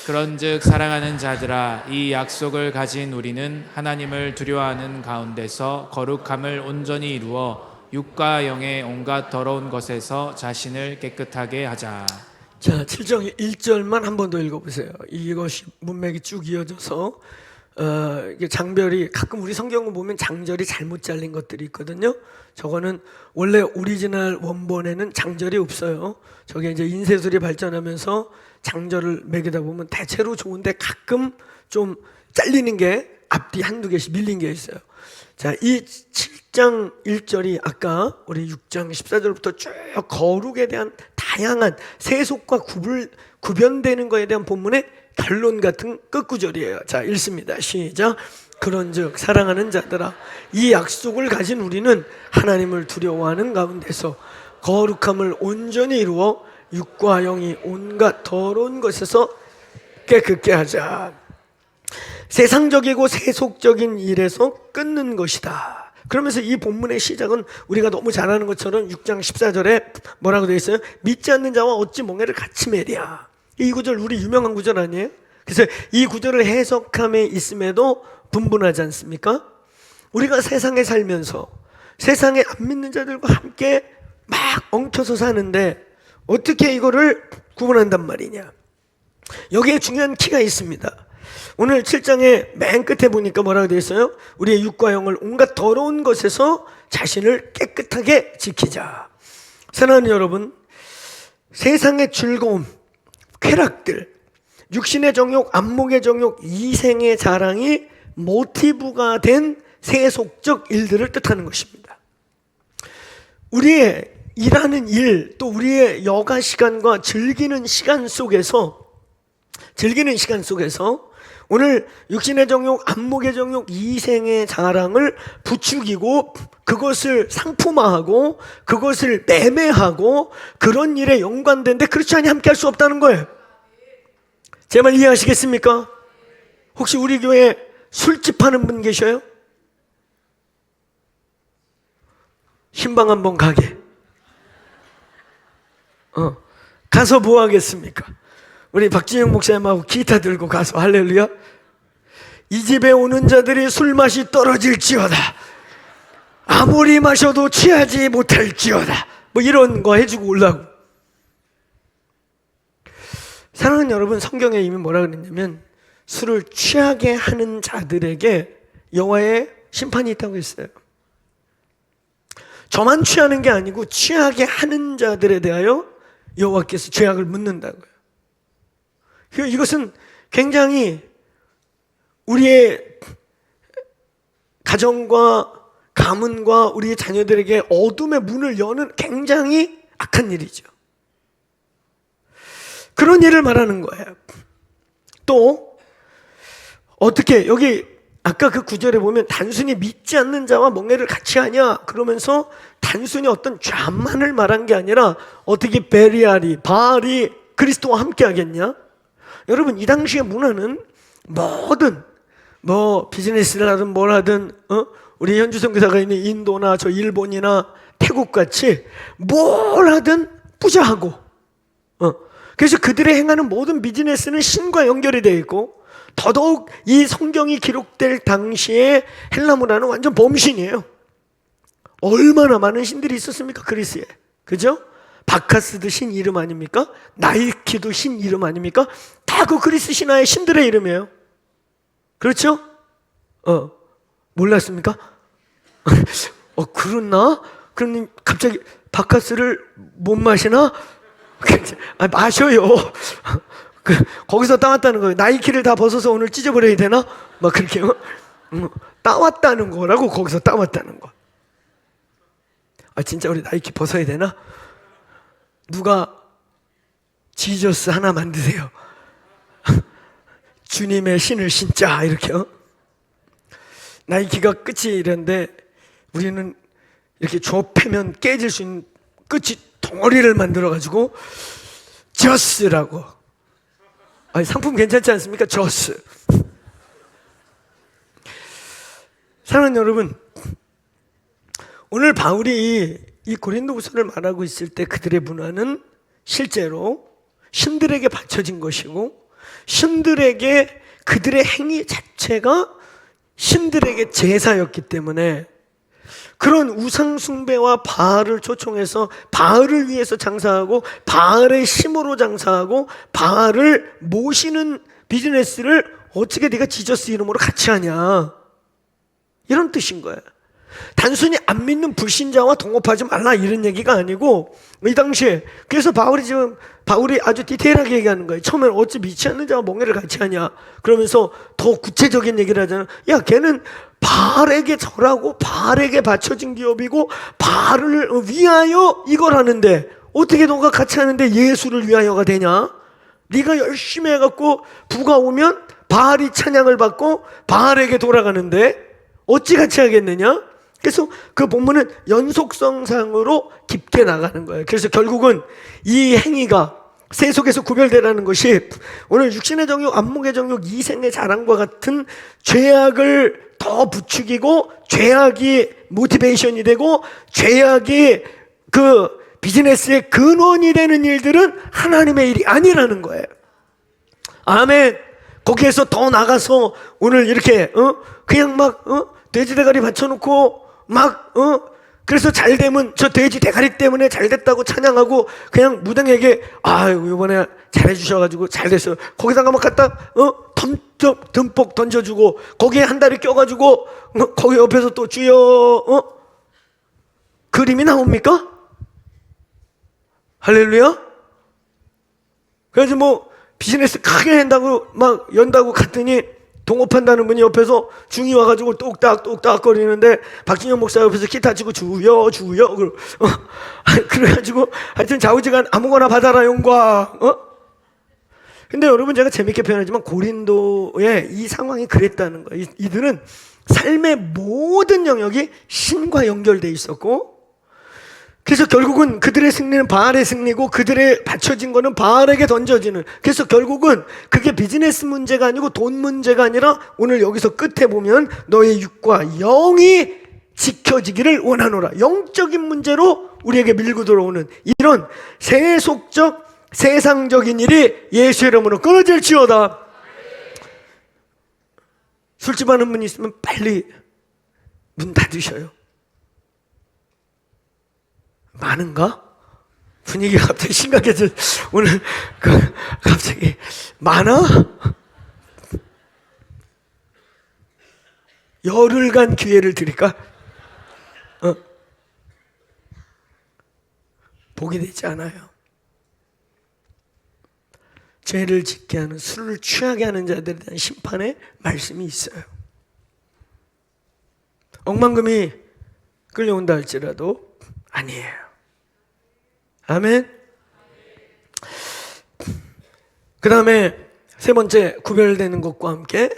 그런즉 사랑하는 자들아, 이 약속을 가진 우리는 하나님을 두려워하는 가운데서 거룩함을 온전히 이루어 육과 영의 온갖 더러운 것에서 자신을 깨끗하게 하자. 자, 7장 1절만 한 번 더 읽어보세요. 이것이 문맥이 쭉 이어져서 이게 장별이 가끔 우리 성경을 보면 장절이 잘못 잘린 것들이 있거든요. 저거는 원래 오리지널 원본에는 장절이 없어요. 저게 이제 인쇄술이 발전하면서 장절을 매기다 보면 대체로 좋은데 가끔 좀 잘리는 게 앞뒤 한두 개씩 밀린 게 있어요. 자, 이 7장 1절이 아까 우리 6장 14절부터 쭉 거룩에 대한 다양한 세속과 구별되는 것에 대한 본문의 결론 같은 끝구절이에요. 자, 읽습니다. 시작. 그런즉 사랑하는 자들아, 이 약속을 가진 우리는 하나님을 두려워하는 가운데서 거룩함을 온전히 이루어 육과 영이 온갖 더러운 것에서 깨끗게 하자. 세상적이고 세속적인 일에서 끊는 것이다. 그러면서 이 본문의 시작은 우리가 너무 잘 아는 것처럼 6장 14절에 뭐라고 되어 있어요? 믿지 않는 자와 어찌 멍에를 같이 매랴. 이 구절 우리 유명한 구절 아니에요? 그래서 이 구절을 해석함에 있음에도 분분하지 않습니까? 우리가 세상에 살면서 세상에 안 믿는 자들과 함께 막 엉켜서 사는데 어떻게 이거를 구분한단 말이냐? 여기에 중요한 키가 있습니다. 오늘 7장의 맨 끝에 보니까 뭐라고 되어 있어요? 우리의 육과 영을 온갖 더러운 것에서 자신을 깨끗하게 지키자. 사랑하는 여러분, 세상의 즐거움, 쾌락들, 육신의 정욕, 안목의 정욕, 이생의 자랑이 모티브가 된 세속적 일들을 뜻하는 것입니다. 우리의 일하는 일, 또 우리의 여가 시간과 즐기는 시간 속에서 오늘 육신의 정욕, 안목의 정욕, 이생의 자랑을 부추기고 그것을 상품화하고 그것을 매매하고 그런 일에 연관된데 그렇지 않니 함께 할 수 없다는 거예요. 제 말 이해하시겠습니까? 혹시 우리 교회에 술집 하는 분 계셔요? 신방 한번 가게. 가서 뭐 하겠습니까? 우리 박진영 목사님하고 기타 들고 가서 할렐루야. 이 집에 오는 자들이 술맛이 떨어질지어다. 아무리 마셔도 취하지 못할지어다. 뭐 이런 거 해주고 오려고. 사랑하는 여러분, 성경에 이미 뭐라 그랬냐면 술을 취하게 하는 자들에게 여호와의 심판이 있다고 했어요. 저만 취하는 게 아니고 취하게 하는 자들에 대하여 여호와께서 죄악을 묻는다고요. 이것은 굉장히 우리의 가정과 가문과 우리의 자녀들에게 어둠의 문을 여는 굉장히 악한 일이죠. 그런 일을 말하는 거예요. 또 어떻게 여기 아까 그 구절에 보면 단순히 믿지 않는 자와 멍에를 같이 하냐 그러면서 단순히 어떤 죄만을 말한 게 아니라 어떻게 베리알이 바알이 그리스도와 함께 하겠냐? 여러분, 이 당시의 문화는 뭐든 뭐 비즈니스를 하든 뭘 하든 우리 현주성 교사가 있는 인도나 저 일본이나 태국 같이 뭘 하든 부자하고 그래서 그들의 행하는 모든 비즈니스는 신과 연결이 되어 있고 더더욱 이 성경이 기록될 당시에 헬라 문화는 완전 범신이에요. 얼마나 많은 신들이 있었습니까? 그리스에. 그죠? 바카스도 신 이름 아닙니까? 나이키도 신 이름 아닙니까? 다 그 그리스 신화의 신들의 이름이에요. 그렇죠? 몰랐습니까? 그렇나? 그럼 갑자기 바카스를 못 마시나? 마셔요. 거기서 따왔다는 거예요. 나이키를 다 벗어서 오늘 찢어버려야 되나? 막 그렇게요. 따왔다는 거라고. 거기서 따왔다는 거. 진짜 우리 나이키 벗어야 되나? 누가 지저스 하나 만드세요. 주님의 신을 신자 이렇게요. 나이키가 끝이 이런데 우리는 이렇게 좁히면 깨질 수 있는 끝이 덩어리를 만들어가지고 저스라고. 아니, 상품 괜찮지 않습니까? 저스. 사랑하는 여러분, 오늘 바울이 이 고린도후서를 말하고 있을 때 그들의 문화는 실제로 신들에게 바쳐진 것이고, 신들에게 그들의 행위 자체가 신들에게 제사였기 때문에 그런 우상 숭배와 바알을 초청해서 바알을 위해서 장사하고 바알의 힘으로 장사하고 바알을 모시는 비즈니스를 어떻게 네가 지저스 이름으로 같이 하냐, 이런 뜻인 거예요. 단순히 안 믿는 불신자와 동업하지 말라 이런 얘기가 아니고, 이 당시에 그래서 바울이 아주 디테일하게 얘기하는 거예요. 처음엔 어찌 미치않는 자와 멍에를 같이 하냐 그러면서 더 구체적인 얘기를 하잖아. 야, 걔는 바알에게 절하고 바알에게 바쳐진 기업이고 바알을 위하여 이걸 하는데 어떻게 너가 같이 하는데 예수를 위하여가 되냐? 네가 열심히 해갖고 부가 오면 바알이 찬양을 받고 바알에게 돌아가는데 어찌 같이 하겠느냐? 그래서 그 본문은 연속성상으로 깊게 나가는 거예요. 그래서 결국은 이 행위가 세속에서 구별되라는 것이 오늘 육신의 정욕, 안목의 정욕, 이생의 자랑과 같은 죄악을 더 부추기고 죄악이 모티베이션이 되고 죄악이 그 비즈니스의 근원이 되는 일들은 하나님의 일이 아니라는 거예요. 아멘. 거기에서 더 나가서 오늘 이렇게 그냥 막 돼지 대가리 받쳐놓고 막 그래서 잘 되면 저 돼지 대가리 때문에 잘 됐다고 찬양하고 그냥 무당에게 아유 이번에 잘해주셔가지고 잘 됐어요. 거기다가 막 갖다 듬뿍 던져주고 거기에 한 다리 껴가지고 거기 옆에서 또 주여 그림이 나옵니까? 할렐루야. 그래서 뭐 비즈니스 크게 한다고 막 연다고 갔더니 동업한다는 분이 옆에서 중이 와가지고 똑딱똑딱 거리는데 박진영 목사 옆에서 기타 치고 주여 그래가지고 하여튼 좌우지간 아무거나 받아라 영광. 근데 여러분 제가 재밌게 표현하지만 고린도의 이 상황이 그랬다는 거예요. 이들은 삶의 모든 영역이 신과 연결되어 있었고, 그래서 결국은 그들의 승리는 바알의 승리고 그들의 바쳐진 거는 바알에게 던져지는, 그래서 결국은 그게 비즈니스 문제가 아니고 돈 문제가 아니라 오늘 여기서 끝에 보면 너의 육과 영이 지켜지기를 원하노라, 영적인 문제로 우리에게 밀고 들어오는 이런 세속적 세상적인 일이 예수의 이름으로 끊어질지어다. 술집 하는 분 있으면 빨리 문 닫으셔요. 많은가? 분위기가 갑자기 심각해져. 오늘 갑자기 많아? 열흘간 기회를 드릴까? 복이 되지 않아요. 죄를 짓게 하는, 술을 취하게 하는 자들에 대한 심판의 말씀이 있어요. 억만금이 끌려온다 할지라도 아니에요. 아멘. 그 다음에 세 번째, 구별되는 것과 함께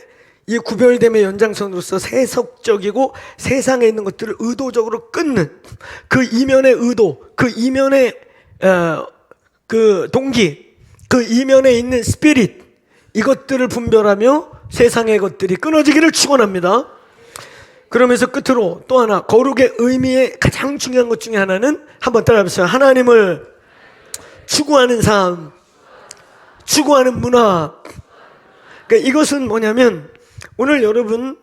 이 구별됨의 연장선으로서 세속적이고 세상에 있는 것들을 의도적으로 끊는 그 이면의 의도, 그 이면의 그 동기, 그 이면에 있는 스피릿, 이것들을 분별하며 세상의 것들이 끊어지기를 축원합니다. 그러면서 끝으로 또 하나, 거룩의 의미의 가장 중요한 것 중에 하나는, 한번 따라해보세요. 하나님을 추구하는 삶, 추구하는 문화. 그러니까 이것은 뭐냐면, 오늘 여러분,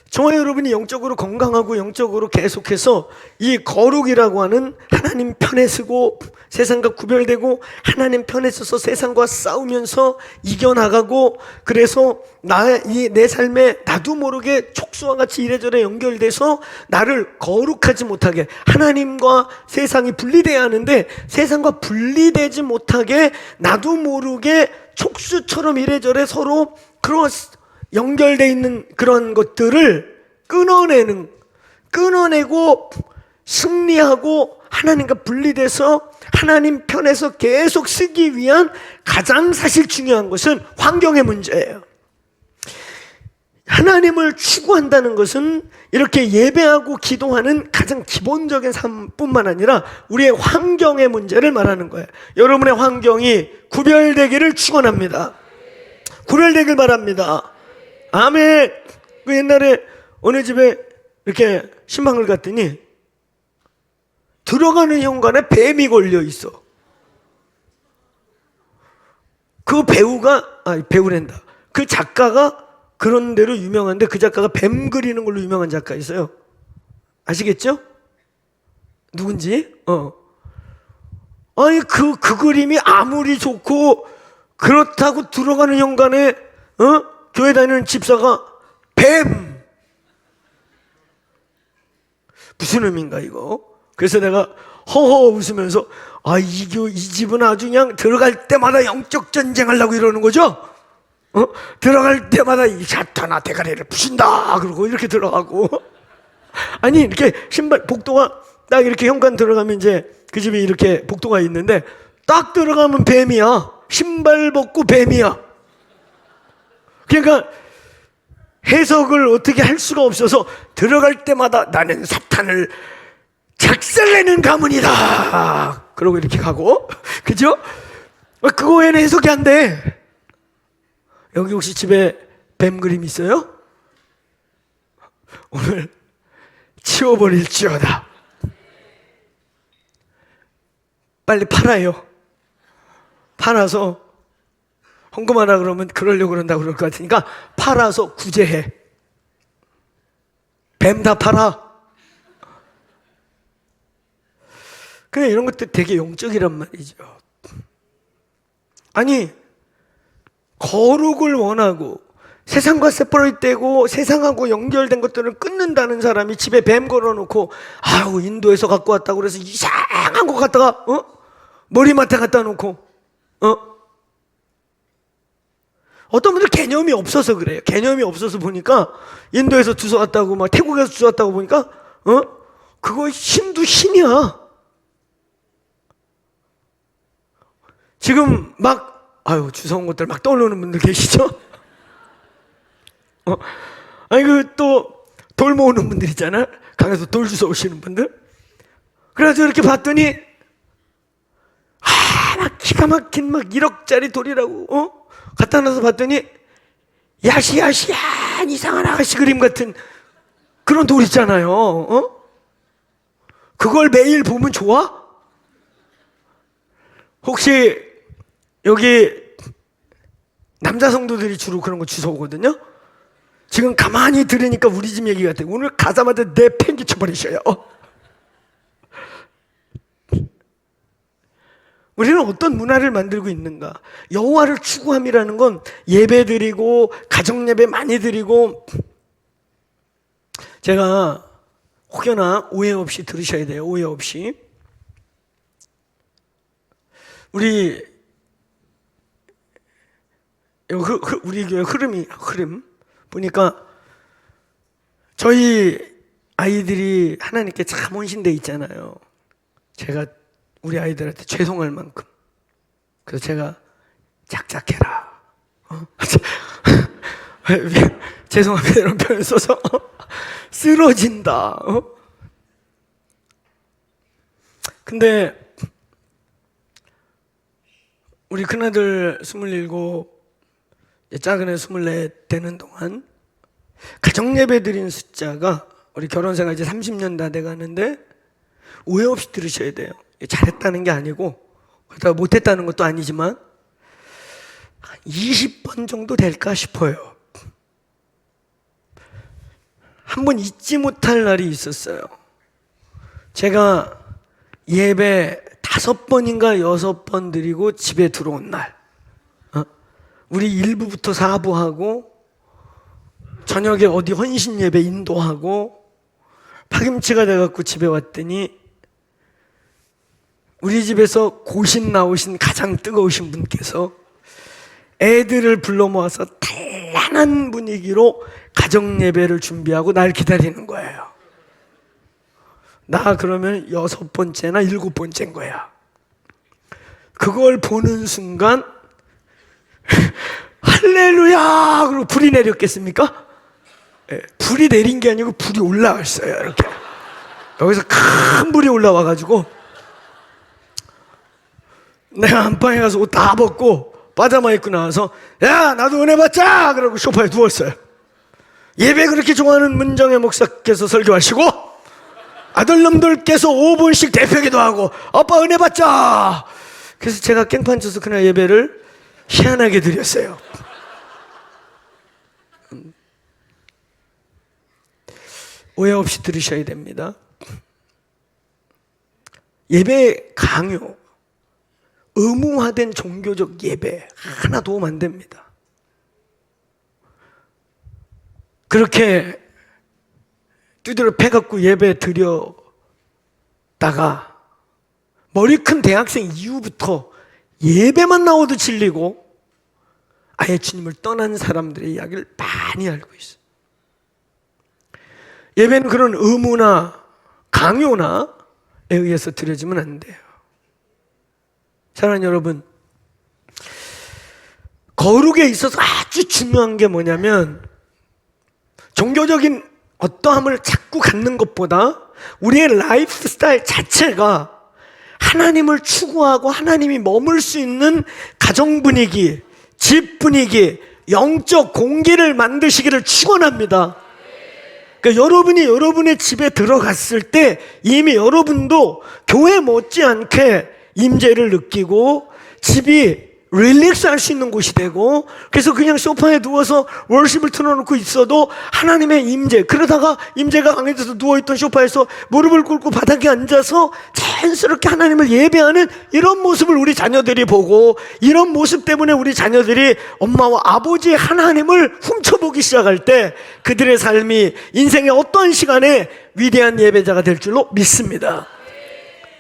저와 여러분이 영적으로 건강하고 영적으로 계속해서 이 거룩이라고 하는 하나님 편에 서고 세상과 구별되고 하나님 편에 서서 세상과 싸우면서 이겨나가고, 그래서 내 삶에 나도 모르게 촉수와 같이 이래저래 연결돼서 나를 거룩하지 못하게, 하나님과 세상이 분리돼야 하는데 세상과 분리되지 못하게 나도 모르게 촉수처럼 이래저래 서로 연결되어 있는 그런 것들을 끊어내고 승리하고 하나님과 분리돼서 하나님 편에서 계속 쓰기 위한 가장 사실 중요한 것은 환경의 문제예요. 하나님을 추구한다는 것은 이렇게 예배하고 기도하는 가장 기본적인 삶뿐만 아니라 우리의 환경의 문제를 말하는 거예요. 여러분의 환경이 구별되기를 축원합니다. 구별되길 바랍니다. 아멘. 그 옛날에 어느 집에 이렇게 신방을 갔더니 들어가는 현관에 뱀이 걸려 있어. 그 배우란다. 그 작가가 그런 대로 유명한데 그 작가가 뱀 그리는 걸로 유명한 작가 있어요. 아시겠죠? 누군지? 아니 그 그림이 아무리 좋고 그렇다고 들어가는 현관에 교회 다니는 집사가 뱀 무슨 의미인가 이거? 그래서 내가 허허 웃으면서 이 집은 아주 그냥 들어갈 때마다 영적 전쟁하려고 이러는 거죠? 들어갈 때마다 이 사탄아 대가리를 부신다 그러고 이렇게 들어가고 아니 이렇게 신발 복도가 딱 이렇게 현관 들어가면 이제 그 집이 이렇게 복도가 있는데 딱 들어가면 뱀이야. 신발 벗고 뱀이야. 그러니까 해석을 어떻게 할 수가 없어서 들어갈 때마다 나는 사탄을 작살내는 가문이다 그러고 이렇게 가고 그죠? 그거 외에는 해석이 안 돼. 여기 혹시 집에 뱀 그림 있어요? 오늘 치워버릴지어다. 빨리 팔아요. 팔아서 헌금하라 그러면 그러려고 그런다고 그럴 것 같으니까 팔아서 구제해. 뱀 다 팔아. 그냥 이런 것들 되게 영적이란 말이죠. 아니 거룩을 원하고 세상과 세퍼레이트되고 세상하고 연결된 것들을 끊는다는 사람이 집에 뱀 걸어놓고 인도에서 갖고 왔다고 그래서 이상한 거 갖다가 머리맡에 갖다 놓고 어떤 분들 개념이 없어서 그래요. 개념이 없어서 보니까 인도에서 주워왔다고 막 태국에서 주워왔다고 보니까 그거 신도 신이야. 지금 막 주워온 것들 막 떠오르는 분들 계시죠? 또 돌 모으는 분들 있잖아. 강에서 돌 주워 오시는 분들. 그래서 이렇게 봤더니 막 기가 막힌 막 1억짜리 돌이라고 갖다 놔서 봤더니 야시야시한 이상한 아가씨 그림 같은 그런 돌 있잖아요. 그걸 매일 보면 좋아? 혹시 여기 남자 성도들이 주로 그런 거 주워오거든요. 지금 가만히 들으니까 우리 집 얘기 같아요. 오늘 가자마자 내 팽개 쳐버리셔요. 우리는 어떤 문화를 만들고 있는가? 여호와를 추구함이라는 건 예배 드리고 가정 예배 많이 드리고 제가 혹여나 오해 없이 들으셔야 돼요. 오해 없이. 우리 교회 흐름 보니까 저희 아이들이 하나님께 참 헌신돼 있잖아요. 제가 우리 아이들한테 죄송할 만큼 그래서 제가 작작해라 죄송합니다 이런 표현 써서 쓰러진다. 근데 우리 큰아들 27, 작은애 24 되는 동안 가정예배 드린 숫자가 우리 결혼생활 이제 30년 다 돼가는데 오해 없이 들으셔야 돼요. 잘했다는 게 아니고 그렇다고 못했다는 것도 아니지만 20번 정도 될까 싶어요. 한 번 잊지 못할 날이 있었어요. 제가 예배 5번인가 6번 드리고 집에 들어온 날 우리 1부부터 4부 하고 저녁에 어디 헌신 예배 인도하고 파김치가 돼갖고 집에 왔더니 우리 집에서 고신 나오신 가장 뜨거우신 분께서 애들을 불러 모아서 단란한 분위기로 가정 예배를 준비하고 날 기다리는 거예요. 나 그러면 6번째나 7번째인 거야. 그걸 보는 순간 할렐루야! 그러고 불이 내렸겠습니까? 불이 내린 게 아니고 불이 올라왔어요. 이렇게 여기서 큰 불이 올라와가지고 내가 안방에 가서 옷 다 벗고 파자마 입고 나와서 야 나도 은혜 받자 그러고 소파에 누웠어요. 예배 그렇게 좋아하는 문정의 목사께서 설교하시고 아들놈들께서 5분씩 대표기도 하고 아빠 은혜 받자. 그래서 제가 깽판 쳐서 그날 예배를 희한하게 드렸어요. 오해 없이 들으셔야 됩니다. 예배 강요, 의무화된 종교적 예배 하나 도움 안 됩니다. 그렇게 두드려 패갖고 예배 드렸다가 머리 큰 대학생 이후부터 예배만 나와도 질리고 아예 주님을 떠난 사람들의 이야기를 많이 알고 있어요. 예배는 그런 의무나 강요나에 의해서 드려지면 안 돼요. 사랑하는 여러분, 거룩에 있어서 아주 중요한 게 뭐냐면 종교적인 어떠함을 자꾸 갖는 것보다 우리의 라이프 스타일 자체가 하나님을 추구하고 하나님이 머물 수 있는 가정 분위기, 집 분위기, 영적 공기를 만드시기를 축원합니다. 그러니까 여러분이 여러분의 집에 들어갔을 때 이미 여러분도 교회 못지않게 임재를 느끼고 집이 릴렉스 할 수 있는 곳이 되고 그래서 그냥 소파에 누워서 월십을 틀어놓고 있어도 하나님의 임재, 그러다가 임재가 강해져서 누워있던 소파에서 무릎을 꿇고 바닥에 앉아서 자연스럽게 하나님을 예배하는 이런 모습을 우리 자녀들이 보고 이런 모습 때문에 우리 자녀들이 엄마와 아버지의 하나님을 훔쳐보기 시작할 때 그들의 삶이 인생의 어떠한 시간에 위대한 예배자가 될 줄로 믿습니다.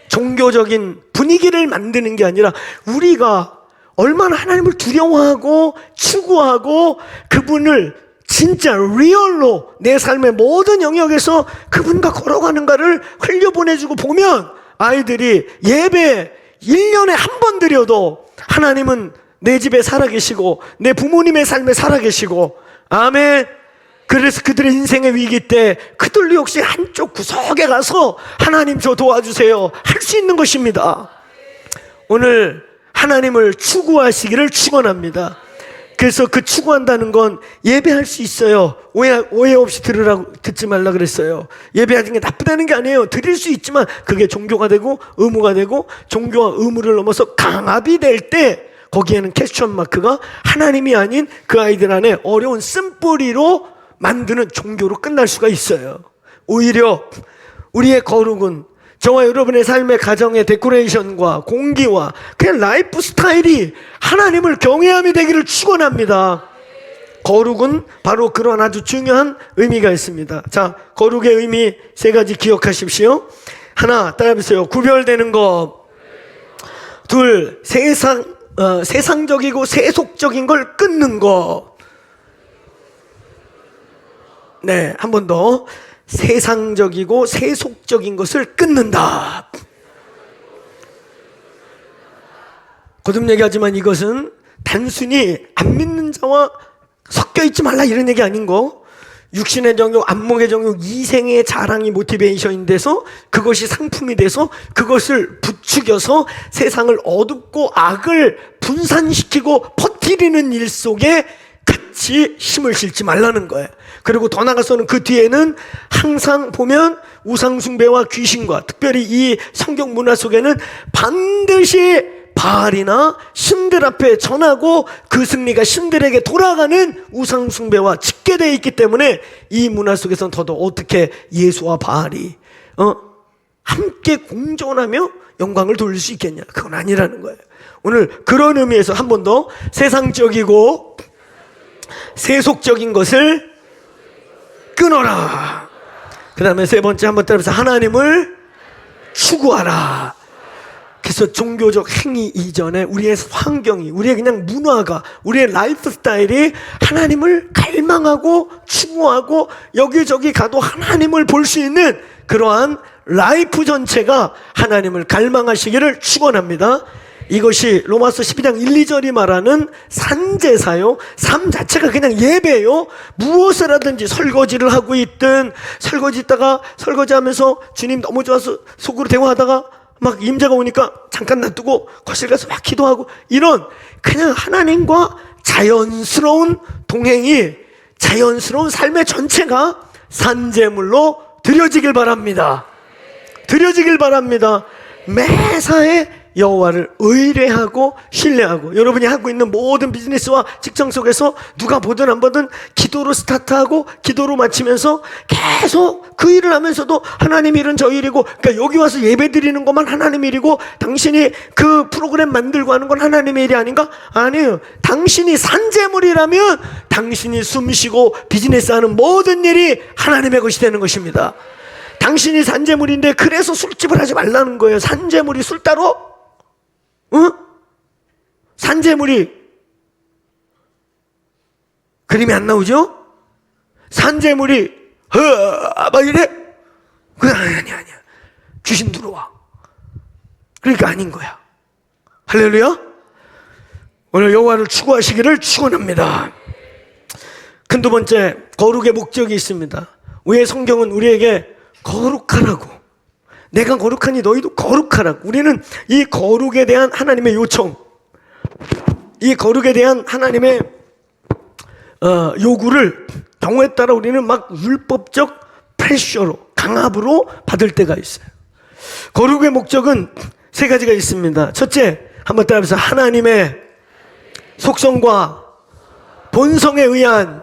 종교적인 분위기를 만드는 게 아니라 우리가 얼마나 하나님을 두려워하고 추구하고 그분을 진짜 리얼로 내 삶의 모든 영역에서 그분과 걸어가는가를 흘려보내주고 보면 아이들이 예배 1년에 한 번 드려도 하나님은 내 집에 살아계시고 내 부모님의 삶에 살아계시고 아멘. 그래서 그들의 인생의 위기 때 그들도 역시 한쪽 구석에 가서 하나님 저 도와주세요 할 수 있는 것입니다. 오늘 하나님을 추구하시기를 축원합니다. 그래서 그 추구한다는 건 예배할 수 있어요. 오해 없이 듣지 말라 그랬어요. 예배하는 게 나쁘다는 게 아니에요. 드릴 수 있지만 그게 종교가 되고 의무가 되고 종교와 의무를 넘어서 강압이 될 때 거기에는 퀘스천 마크가 하나님이 아닌 그 아이들 안에 어려운 쓴뿌리로 만드는 종교로 끝날 수가 있어요. 오히려 우리의 거룩은 저와 여러분의 삶의 가정의 데코레이션과 공기와 그냥 라이프 스타일이 하나님을 경외함이 되기를 축원합니다. 거룩은 바로 그런 아주 중요한 의미가 있습니다. 자, 거룩의 의미 세 가지 기억하십시오. 하나, 따라해보세요. 구별되는 것. 둘, 세상적이고 세속적인 걸 끊는 것. 네, 한 번 더. 세상적이고 세속적인 것을 끊는다. 거듭 얘기하지만 이것은 단순히 안 믿는 자와 섞여 있지 말라 이런 얘기 아닌 거. 육신의 정욕, 안목의 정욕, 이생의 자랑이 모티베이션이 돼서 그것이 상품이 돼서 그것을 부추겨서 세상을 어둡고 악을 분산시키고 퍼뜨리는 일 속에 같이 힘을 실지 말라는 거예요. 그리고 더 나아가서는 그 뒤에는 항상 보면 우상숭배와 귀신과 특별히 이 성경 문화 속에는 반드시 바알이나 신들 앞에 전하고 그 승리가 신들에게 돌아가는 우상숭배와 집계되어 있기 때문에 이 문화 속에서는 더더욱 어떻게 예수와 바알이 함께 공존하며 영광을 돌릴 수 있겠냐. 그건 아니라는 거예요. 오늘 그런 의미에서 한 번 더 세상적이고 세속적인 것을 끊어라. 그 다음에 세 번째 한번 따라해서 하나님을 추구하라. 그래서 종교적 행위 이전에 우리의 환경이, 우리의 그냥 문화가, 우리의 라이프 스타일이 하나님을 갈망하고 추구하고 여기저기 가도 하나님을 볼 수 있는 그러한 라이프 전체가 하나님을 갈망하시기를 축원합니다. 이것이 로마서 12장 1, 2절이 말하는 산제사요. 삶 자체가 그냥 예배요. 무엇을 하든지 설거지를 하고 있든 설거지하다가 설거지하면서 주님 너무 좋아서 속으로 대화하다가 막 임재가 오니까 잠깐 놔두고 거실 가서 막 기도하고 이런 그냥 하나님과 자연스러운 동행이 자연스러운 삶의 전체가 산제물로 드려지길 바랍니다. 드려지길 바랍니다. 매사에 여호와를 의뢰하고 신뢰하고 여러분이 하고 있는 모든 비즈니스와 직장 속에서 누가 보든 안 보든 기도로 스타트하고 기도로 마치면서 계속 그 일을 하면서도 하나님 일은 저 일이고 그러니까 여기 와서 예배 드리는 것만 하나님 일이고 당신이 그 프로그램 만들고 하는 건 하나님의 일이 아닌가? 아니에요. 당신이 산재물이라면 당신이 숨쉬고 비즈니스 하는 모든 일이 하나님의 것이 되는 것입니다. 당신이 산재물인데 그래서 술집을 하지 말라는 거예요. 산재물이 술 따로? 응? 산재물이 그림이 안 나오죠? 산재물이 막 이래? 그건 아니야. 귀신 들어와. 그러니까 아닌 거야. 할렐루야. 오늘 여호와를 추구하시기를 축원합니다. 큰 두 번째, 거룩의 목적이 있습니다. 왜 성경은 우리에게 거룩하라고, 내가 거룩하니 너희도 거룩하라고. 우리는 이 거룩에 대한 하나님의 요청, 이 거룩에 대한 하나님의 요구를 경우에 따라 우리는 막 율법적 프레셔로, 강압으로 받을 때가 있어요. 거룩의 목적은 세 가지가 있습니다. 첫째, 한번 따라해보세요. 하나님의 속성과 본성에 의한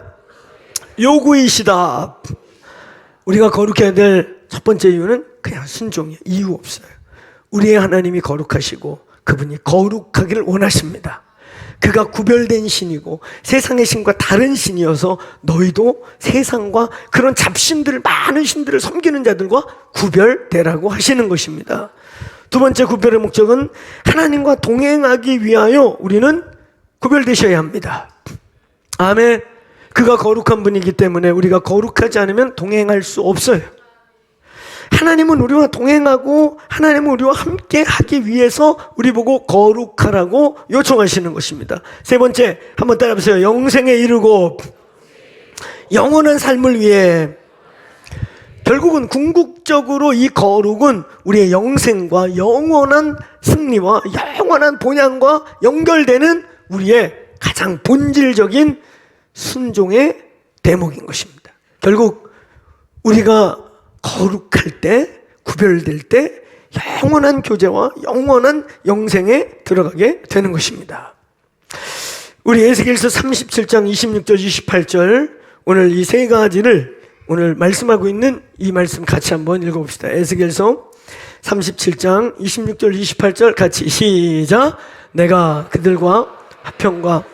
요구이시다. 우리가 거룩해야 될 첫 번째 이유는 그냥 순종이에요. 이유 없어요. 우리의 하나님이 거룩하시고 그분이 거룩하기를 원하십니다. 그가 구별된 신이고 세상의 신과 다른 신이어서 너희도 세상과 그런 잡신들, 많은 신들을 섬기는 자들과 구별되라고 하시는 것입니다. 두 번째 구별의 목적은 하나님과 동행하기 위하여 우리는 구별되셔야 합니다. 아멘. 그가 거룩한 분이기 때문에 우리가 거룩하지 않으면 동행할 수 없어요. 하나님은 우리와 동행하고 하나님은 우리와 함께 하기 위해서 우리 보고 거룩하라고 요청하시는 것입니다. 세 번째, 한번 따라해보세요. 영생에 이르고 영원한 삶을 위해. 결국은 궁극적으로 이 거룩은 우리의 영생과 영원한 승리와 영원한 본향과 연결되는 우리의 가장 본질적인 순종의 대목인 것입니다. 결국 우리가 거룩할 때, 구별될 때 영원한 교제와 영원한 영생에 들어가게 되는 것입니다. 우리 에스겔서 37장 26절 28절 오늘 이 세 가지를 오늘 말씀하고 있는 이 말씀 같이 한번 읽어봅시다. 에스겔서 37장 26절 28절 같이 시작. 내가 그들과 화평과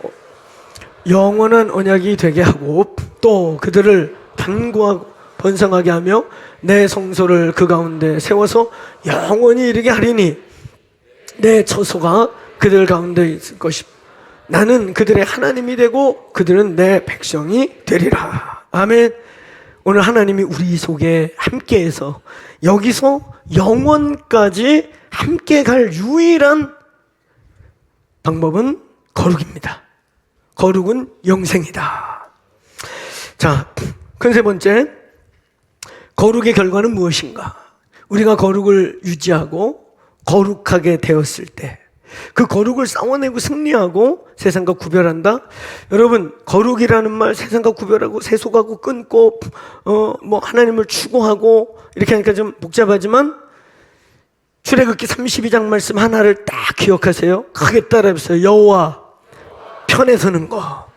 영원한 언약이 되게 하고 또 그들을 견고하고 번성하게 하며 내 성소를 그 가운데 세워서 영원히 이르게 하리니 내 처소가 그들 가운데 있을 것이고 나는 그들의 하나님이 되고 그들은 내 백성이 되리라. 아멘. 오늘 하나님이 우리 속에 함께해서 여기서 영원까지 함께 갈 유일한 방법은 거룩입니다. 거룩은 영생이다. 자, 큰 세 번째, 거룩의 결과는 무엇인가? 우리가 거룩을 유지하고 거룩하게 되었을 때 그 거룩을 싸워내고 승리하고 세상과 구별한다. 여러분, 거룩이라는 말 세상과 구별하고 세속하고 끊고 뭐 하나님을 추구하고 이렇게 하니까 좀 복잡하지만 출애굽기 32장 말씀 하나를 딱 기억하세요. 크게 따라해보세요. 여호와 편에 서는 거.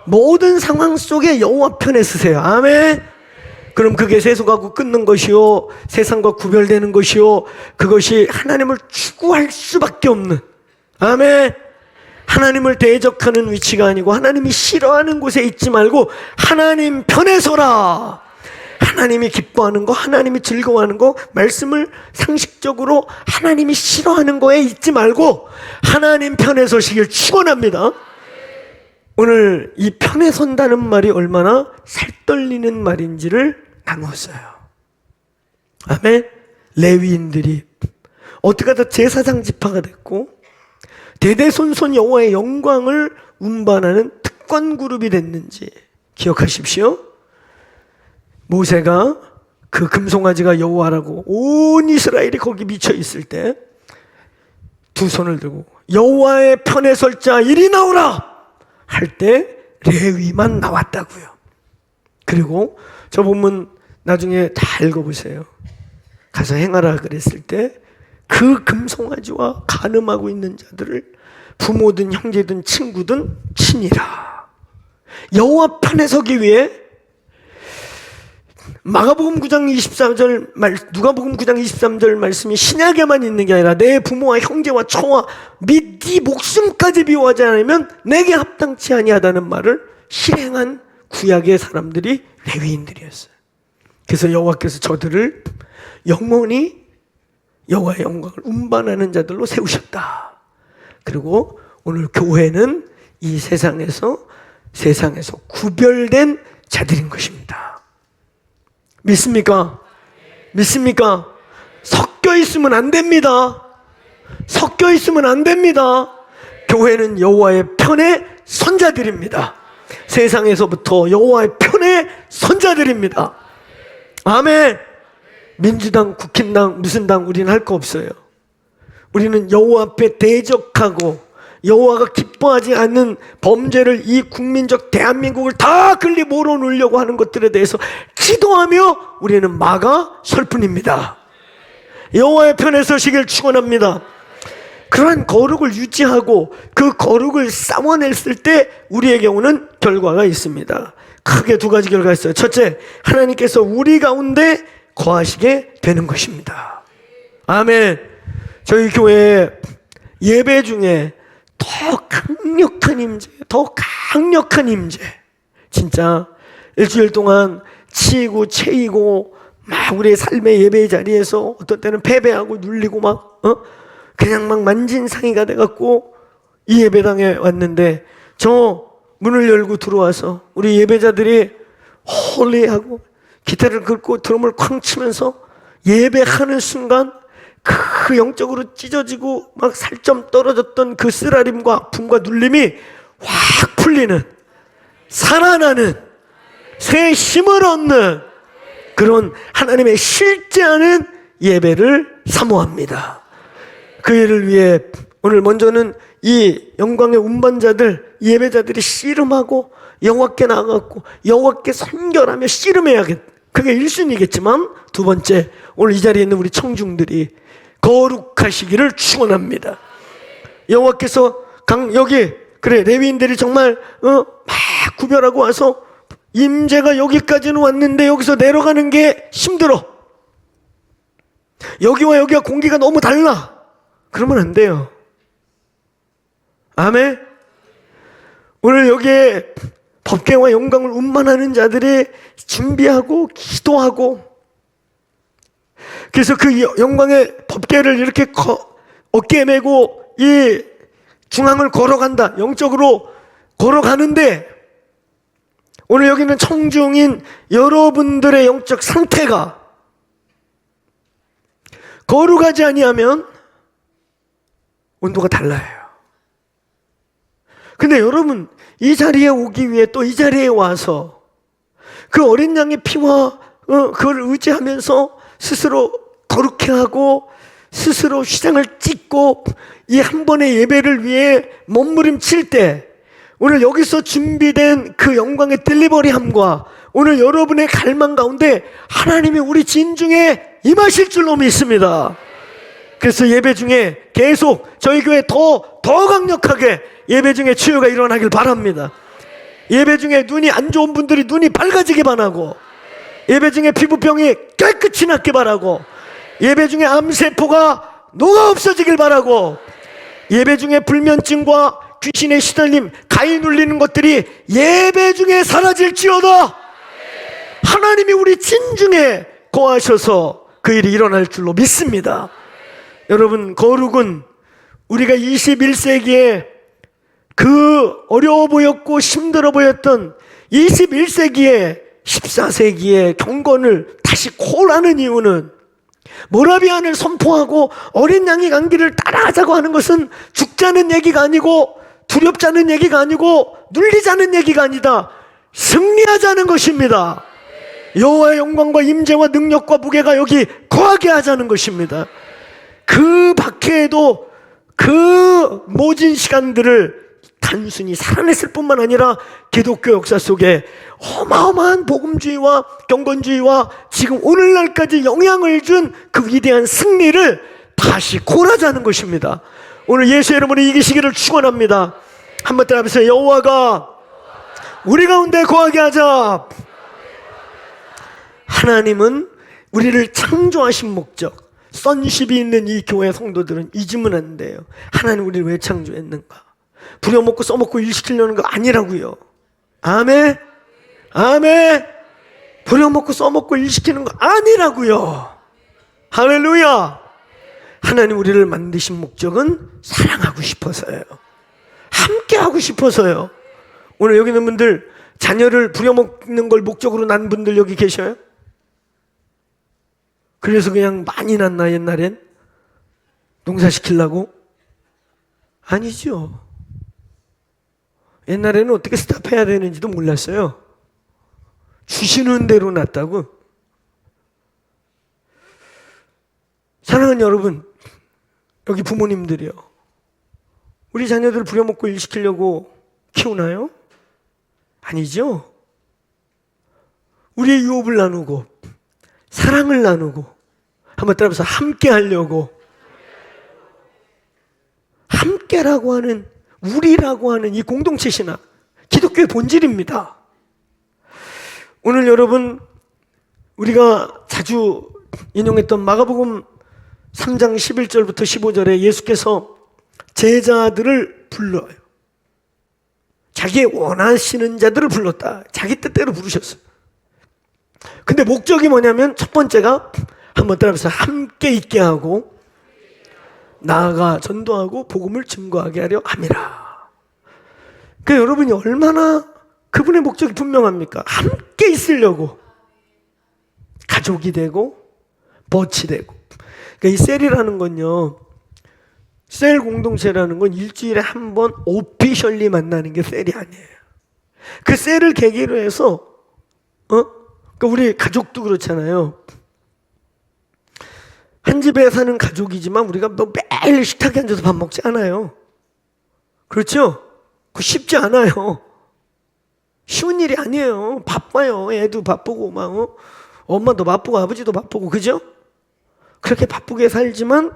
모든 상황 속에 여호와 편에 서세요. 아멘. 그럼 그게 세속하고 끊는 것이요, 세상과 구별되는 것이요, 그것이 하나님을 추구할 수밖에 없는, 아멘. 하나님을 대적하는 위치가 아니고 하나님이 싫어하는 곳에 있지 말고 하나님 편에 서라. 하나님이 기뻐하는 거, 하나님이 즐거워하는 거, 말씀을 상식적으로 하나님이 싫어하는 거에 있지 말고 하나님 편에 서시길 축원합니다. 오늘 이 편에 선다는 말이 얼마나 살떨리는 말인지를 나누었어요. 아멘. 레위인들이 어떻게 하다 제사장 지파가 됐고 대대손손 여호와의 영광을 운반하는 특권 그룹이 됐는지 기억하십시오. 모세가 그 금송아지가 여호와라고 온 이스라엘이 거기 미쳐 있을 때 두 손을 들고 여호와의 편에 설 자 이리 나오라 할 때 레위만 나왔다고요. 그리고 저 본문 나중에 다 읽어보세요. 가서 행하라 그랬을 때 그 금송아지와 간음하고 있는 자들을 부모든 형제든 친구든 친이라. 여호와 편에 서기 위해 마가복음 9장 24절 누가복음 9장 23절 말씀이 신약에만 있는 게 아니라 내 부모와 형제와 처와 및 네 목숨까지 미워하지 않으면 내게 합당치 아니하다는 말을 실행한 구약의 사람들이 레위인들이었어요. 그래서 여호와께서 저들을 영원히 여호와의 영광을 운반하는 자들로 세우셨다. 그리고 오늘 교회는 이 세상에서 구별된 자들인 것입니다. 믿습니까? 믿습니까? 섞여 있으면 안 됩니다. 섞여 있으면 안 됩니다. 교회는 여호와의 편에 선자들입니다. 세상에서부터 여호와의 편에 선자들입니다. 아멘. 민주당, 국힘당, 무슨 당 우리는 할 거 없어요. 우리는 여호와 앞에 대적하고 여호와가 기뻐하지 않는 범죄를 이 국민적 대한민국을 다 끌리 몰아놓으려고 하는 것들에 대해서 기도하며 우리는 막아 설 뿐입니다. 여호와의 편에 서시길 축원합니다. 그러한 거룩을 유지하고 그 거룩을 쌓아냈을 때 우리에게 오는 결과가 있습니다. 크게 두 가지 결과가 있어요. 첫째, 하나님께서 우리 가운데 거하시게 되는 것입니다. 아멘. 저희 교회 예배 중에 더 강력한 임재, 진짜 일주일 동안 치이고 채이고 막 우리의 삶의 예배 자리에서 어떤 때는 패배하고 눌리고 그냥 막 만진상이가 돼갖고 이 예배당에 왔는데 저 문을 열고 들어와서 우리 예배자들이 홀리하고 기타를 긁고 드럼을 쾅 치면서 예배하는 순간 그 영적으로 찢어지고 막 살점 떨어졌던 그 쓰라림과 아픔과 눌림이 확 풀리는, 살아나는, 새 힘을 얻는 그런 하나님의 실제하는 예배를 사모합니다. 그 일을 위해 오늘 먼저는 이 영광의 운반자들, 예배자들이 씨름하고 여호와께 나아갔고 여호와께 선결하며 씨름해야겠다. 그게 1순위겠지만 두 번째, 오늘 이 자리에 있는 우리 청중들이 거룩하시기를 축원합니다. 여호와께서 여기 레위인들이 정말 막 구별하고 와서 임재가 여기까지는 왔는데 여기서 내려가는 게 힘들어. 여기와 여기가 공기가 너무 달라. 그러면 안 돼요. 아멘. 오늘 여기에 법궤와 영광을 운반하는 자들이 준비하고 기도하고, 그래서 그 영광의 법궤를 이렇게 어깨에 메고 이 중앙을 걸어간다. 영적으로 걸어가는데 오늘 여기는 청중인 여러분들의 영적 상태가 거룩하지 아니하면 온도가 달라요. 근데 여러분, 이 자리에 오기 위해 또 이 자리에 와서 그 어린 양의 피와 그걸 의지하면서 스스로 거룩해 하고 스스로 휘장을 찢고 이 한 번의 예배를 위해 몸부림칠 때 오늘 여기서 준비된 그 영광의 딜리버리함과 오늘 여러분의 갈망 가운데 하나님이 우리 진중에 임하실 줄로 믿습니다. 그래서 예배 중에 계속 저희 교회 더 강력하게 예배 중에 치유가 일어나길 바랍니다. 예배 중에 눈이 안 좋은 분들이 눈이 밝아지기 바라고, 예배 중에 피부병이 깨끗이 낫기 바라고, 예배 중에 암세포가 녹아 없어지길 바라고, 예배 중에 불면증과 귀신의 시달림, 가위 눌리는 것들이 예배 중에 사라질지어다. 하나님이 우리 진중에 거하셔서 그 일이 일어날 줄로 믿습니다. 여러분, 거룩은 우리가 21세기에 그 어려워 보였고 힘들어 보였던 21세기에 14세기의 경건을 다시 콜하는 이유는 모라비안을 선포하고 어린 양이 간 길을 따라가자고 하는 것은 죽자는 얘기가 아니고 두렵자는 얘기가 아니고 눌리자는 얘기가 아니다. 승리하자는 것입니다. 여호와의 영광과 임재와 능력과 무게가 여기 거하게 하자는 것입니다. 그 밖에도 그 모진 시간들을 단순히 살아냈을 뿐만 아니라 기독교 역사 속에 어마어마한 복음주의와 경건주의와 지금 오늘날까지 영향을 준 그 위대한 승리를 다시 고라자는 것입니다. 오늘 예수의 이름으로 이기시기를 축원합니다. 한번 따라해보세요. 여호와가 우리 가운데 거하게 하자. 하나님은 우리를 창조하신 목적, 선십이 있는 이 교회 성도들은 잊으면 안 돼요. 하나님 우리를 왜 창조했는가? 부려먹고 써먹고 일시키려는 거 아니라고요. 아멘? 아멘? 부려먹고 써먹고 일시키는 거 아니라고요. 할렐루야. 하나님 우리를 만드신 목적은 사랑하고 싶어서요. 함께 하고 싶어서요. 오늘 여기 있는 분들 자녀를 부려먹는 걸 목적으로 난 분들 여기 계셔요? 그래서 그냥 많이 낳나 옛날엔? 농사시키려고? 아니죠. 옛날에는 어떻게 스탑해야 되는지도 몰랐어요. 주시는 대로 낳았다고. 사랑하는 여러분, 여기 부모님들이요. 우리 자녀들 부려먹고 일시키려고 키우나요? 아니죠. 우리의 유업을 나누고 사랑을 나누고 한번 따라서 함께 하려고, 함께라고 하는, 우리라고 하는 이 공동체 신학, 기독교의 본질입니다. 오늘 여러분 우리가 자주 인용했던 마가복음 3장 11절부터 15절에 예수께서 제자들을 불러요. 자기의 원하시는 자들을 불렀다. 자기 뜻대로 부르셨어요. 근데 목적이 뭐냐면 첫 번째가 한번 따라해서 함께 있게 하고 나아가 전도하고 복음을 증거하게 하려 함이라. 그러니까 여러분이 얼마나 그분의 목적이 분명합니까? 함께 있으려고. 가족이 되고 벗이 되고. 그러니까 이 셀이라는 건요, 셀 공동체라는 건 일주일에 한 번 오피셜리 만나는 게 셀이 아니에요. 그 셀을 계기로 해서 그러니까 우리 가족도 그렇잖아요. 한 집에 사는 가족이지만 우리가 뭐 매일 식탁에 앉아서 밥 먹지 않아요. 그렇죠? 그거 쉽지 않아요. 쉬운 일이 아니에요. 바빠요. 애도 바쁘고 막 엄마도 바쁘고 아버지도 바쁘고, 그죠? 그렇게 바쁘게 살지만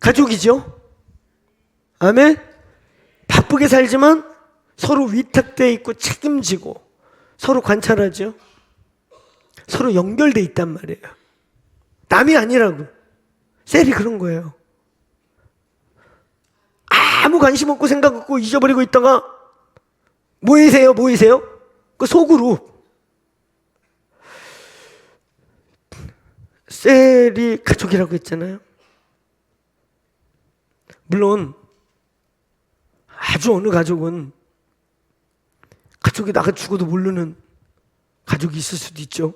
가족이죠. 아멘? 바쁘게 살지만 서로 위탁되어 있고 책임지고 서로 관찰하죠. 서로 연결돼 있단 말이에요. 남이 아니라고. 셀이 그런 거예요. 아무 관심 없고 생각 없고 잊어버리고 있다가 모이세요? 그 속으로. 셀이 가족이라고 했잖아요. 물론 아주 어느 가족은 가족이 나가 죽어도 모르는 가족이 있을 수도 있죠.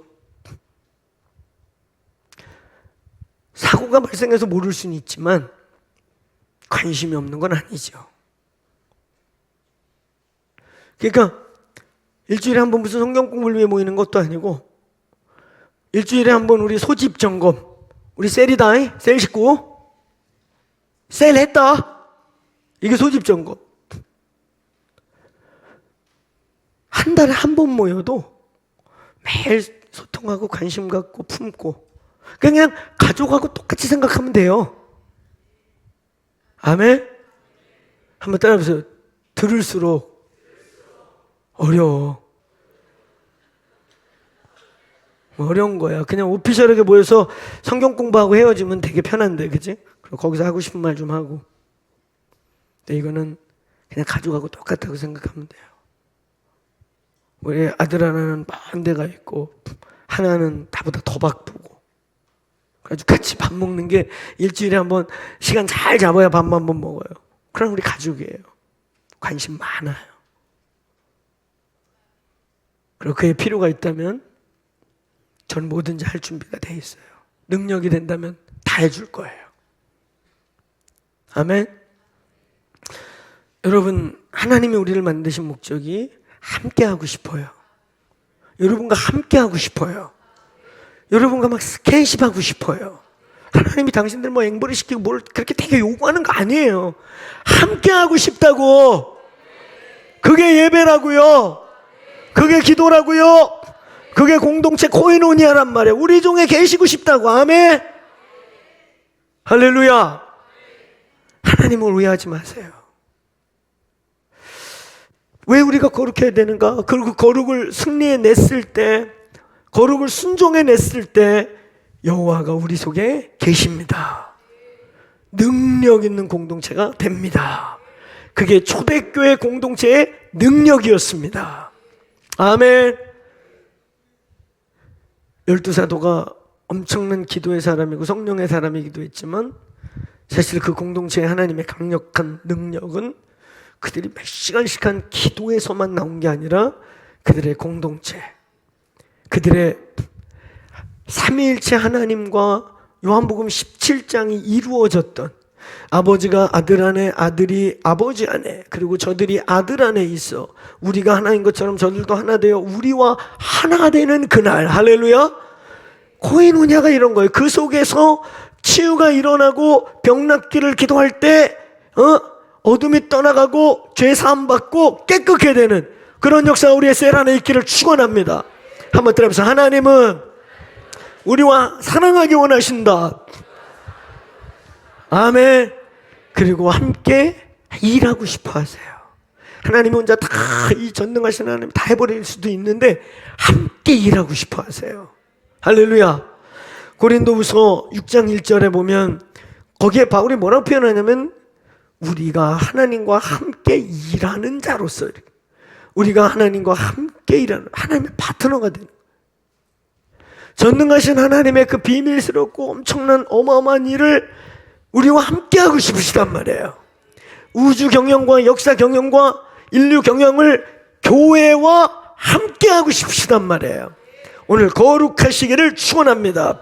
사고가 발생해서 모를 수는 있지만 관심이 없는 건 아니죠. 그러니까 일주일에 한 번 무슨 성경 공부를 위해 모이는 것도 아니고 일주일에 한 번 우리 소집 점검, 우리 셀이다, 셀 식구 셀 했다, 이게 소집 점검. 한 달에 한 번 모여도 매일 소통하고 관심 갖고 품고 그냥 가족하고 똑같이 생각하면 돼요. 아멘? 한번 따라해보세요. 들을수록 어려워. 어려운 거야. 그냥 오피셜하게 모여서 성경 공부하고 헤어지면 되게 편한데, 그치? 그리고 거기서 하고 싶은 말 좀 하고. 근데 이거는 그냥 가족하고 똑같다고 생각하면 돼요. 우리 아들 하나는 먼 데가 있고 하나는 나보다 더 바쁘고, 그래가지고 같이 밥 먹는 게 일주일에 한 번 시간 잘 잡아야 밥 한 번 먹어요. 그럼 우리 가족이에요. 관심 많아요. 그리고 그의 필요가 있다면 전 뭐든지 할 준비가 돼 있어요. 능력이 된다면 다 해줄 거예요. 아멘. 여러분, 하나님이 우리를 만드신 목적이 함께 하고 싶어요. 여러분과 함께 하고 싶어요. 여러분과 막 스킨십 하고 싶어요. 하나님이 당신들 뭐 앵벌이 시키고 뭘 그렇게 되게 요구하는 거 아니에요. 함께 하고 싶다고. 그게 예배라고요. 그게 기도라고요. 그게 공동체 코이노니아란 말이에요. 우리 중에 계시고 싶다고. 아멘. 할렐루야. 하나님을 오해하지 마세요. 왜 우리가 거룩해야 되는가? 그리고 거룩을 승리해 냈을 때, 거룩을 순종해 냈을 때 여호와가 우리 속에 계십니다. 능력 있는 공동체가 됩니다. 그게 초대교회 공동체의 능력이었습니다. 아멘. 12사도가 엄청난 기도의 사람이고 성령의 사람이기도 했지만 사실 그 공동체의 하나님의 강력한 능력은 그들이 몇 시간씩 한 기도에서만 나온 게 아니라 그들의 공동체, 그들의 삼위일체 하나님과 요한복음 17장이 이루어졌던, 아버지가 아들 안에, 아들이 아버지 안에, 그리고 저들이 아들 안에 있어 우리가 하나인 것처럼 저들도 하나 되어 우리와 하나 되는 그날. 할렐루야. 코이노냐가 이런 거예요. 그 속에서 치유가 일어나고 병 낫기를 기도할 때 어둠이 떠나가고 죄 사함 받고 깨끗게 되는 그런 역사가 우리의 셀 안에 있기를 축원합니다. 한번 들어보세요. 하나님은 우리와 사랑하기 원하신다. 아멘. 그리고 함께 일하고 싶어 하세요. 하나님 혼자 다 이 전능하신 하나님 다 해버릴 수도 있는데 함께 일하고 싶어 하세요. 할렐루야. 고린도후서 6장 1절에 보면 거기에 바울이 뭐라고 표현하냐면 우리가 하나님과 함께 일하는 자로서, 우리가 하나님과 함께 일하는 하나님의 파트너가 되는, 전능하신 하나님의 그 비밀스럽고 엄청난 어마어마한 일을 우리와 함께 하고 싶으시단 말이에요. 우주 경영과 역사 경영과 인류 경영을 교회와 함께 하고 싶으시단 말이에요. 오늘 거룩하시기를 축원합니다.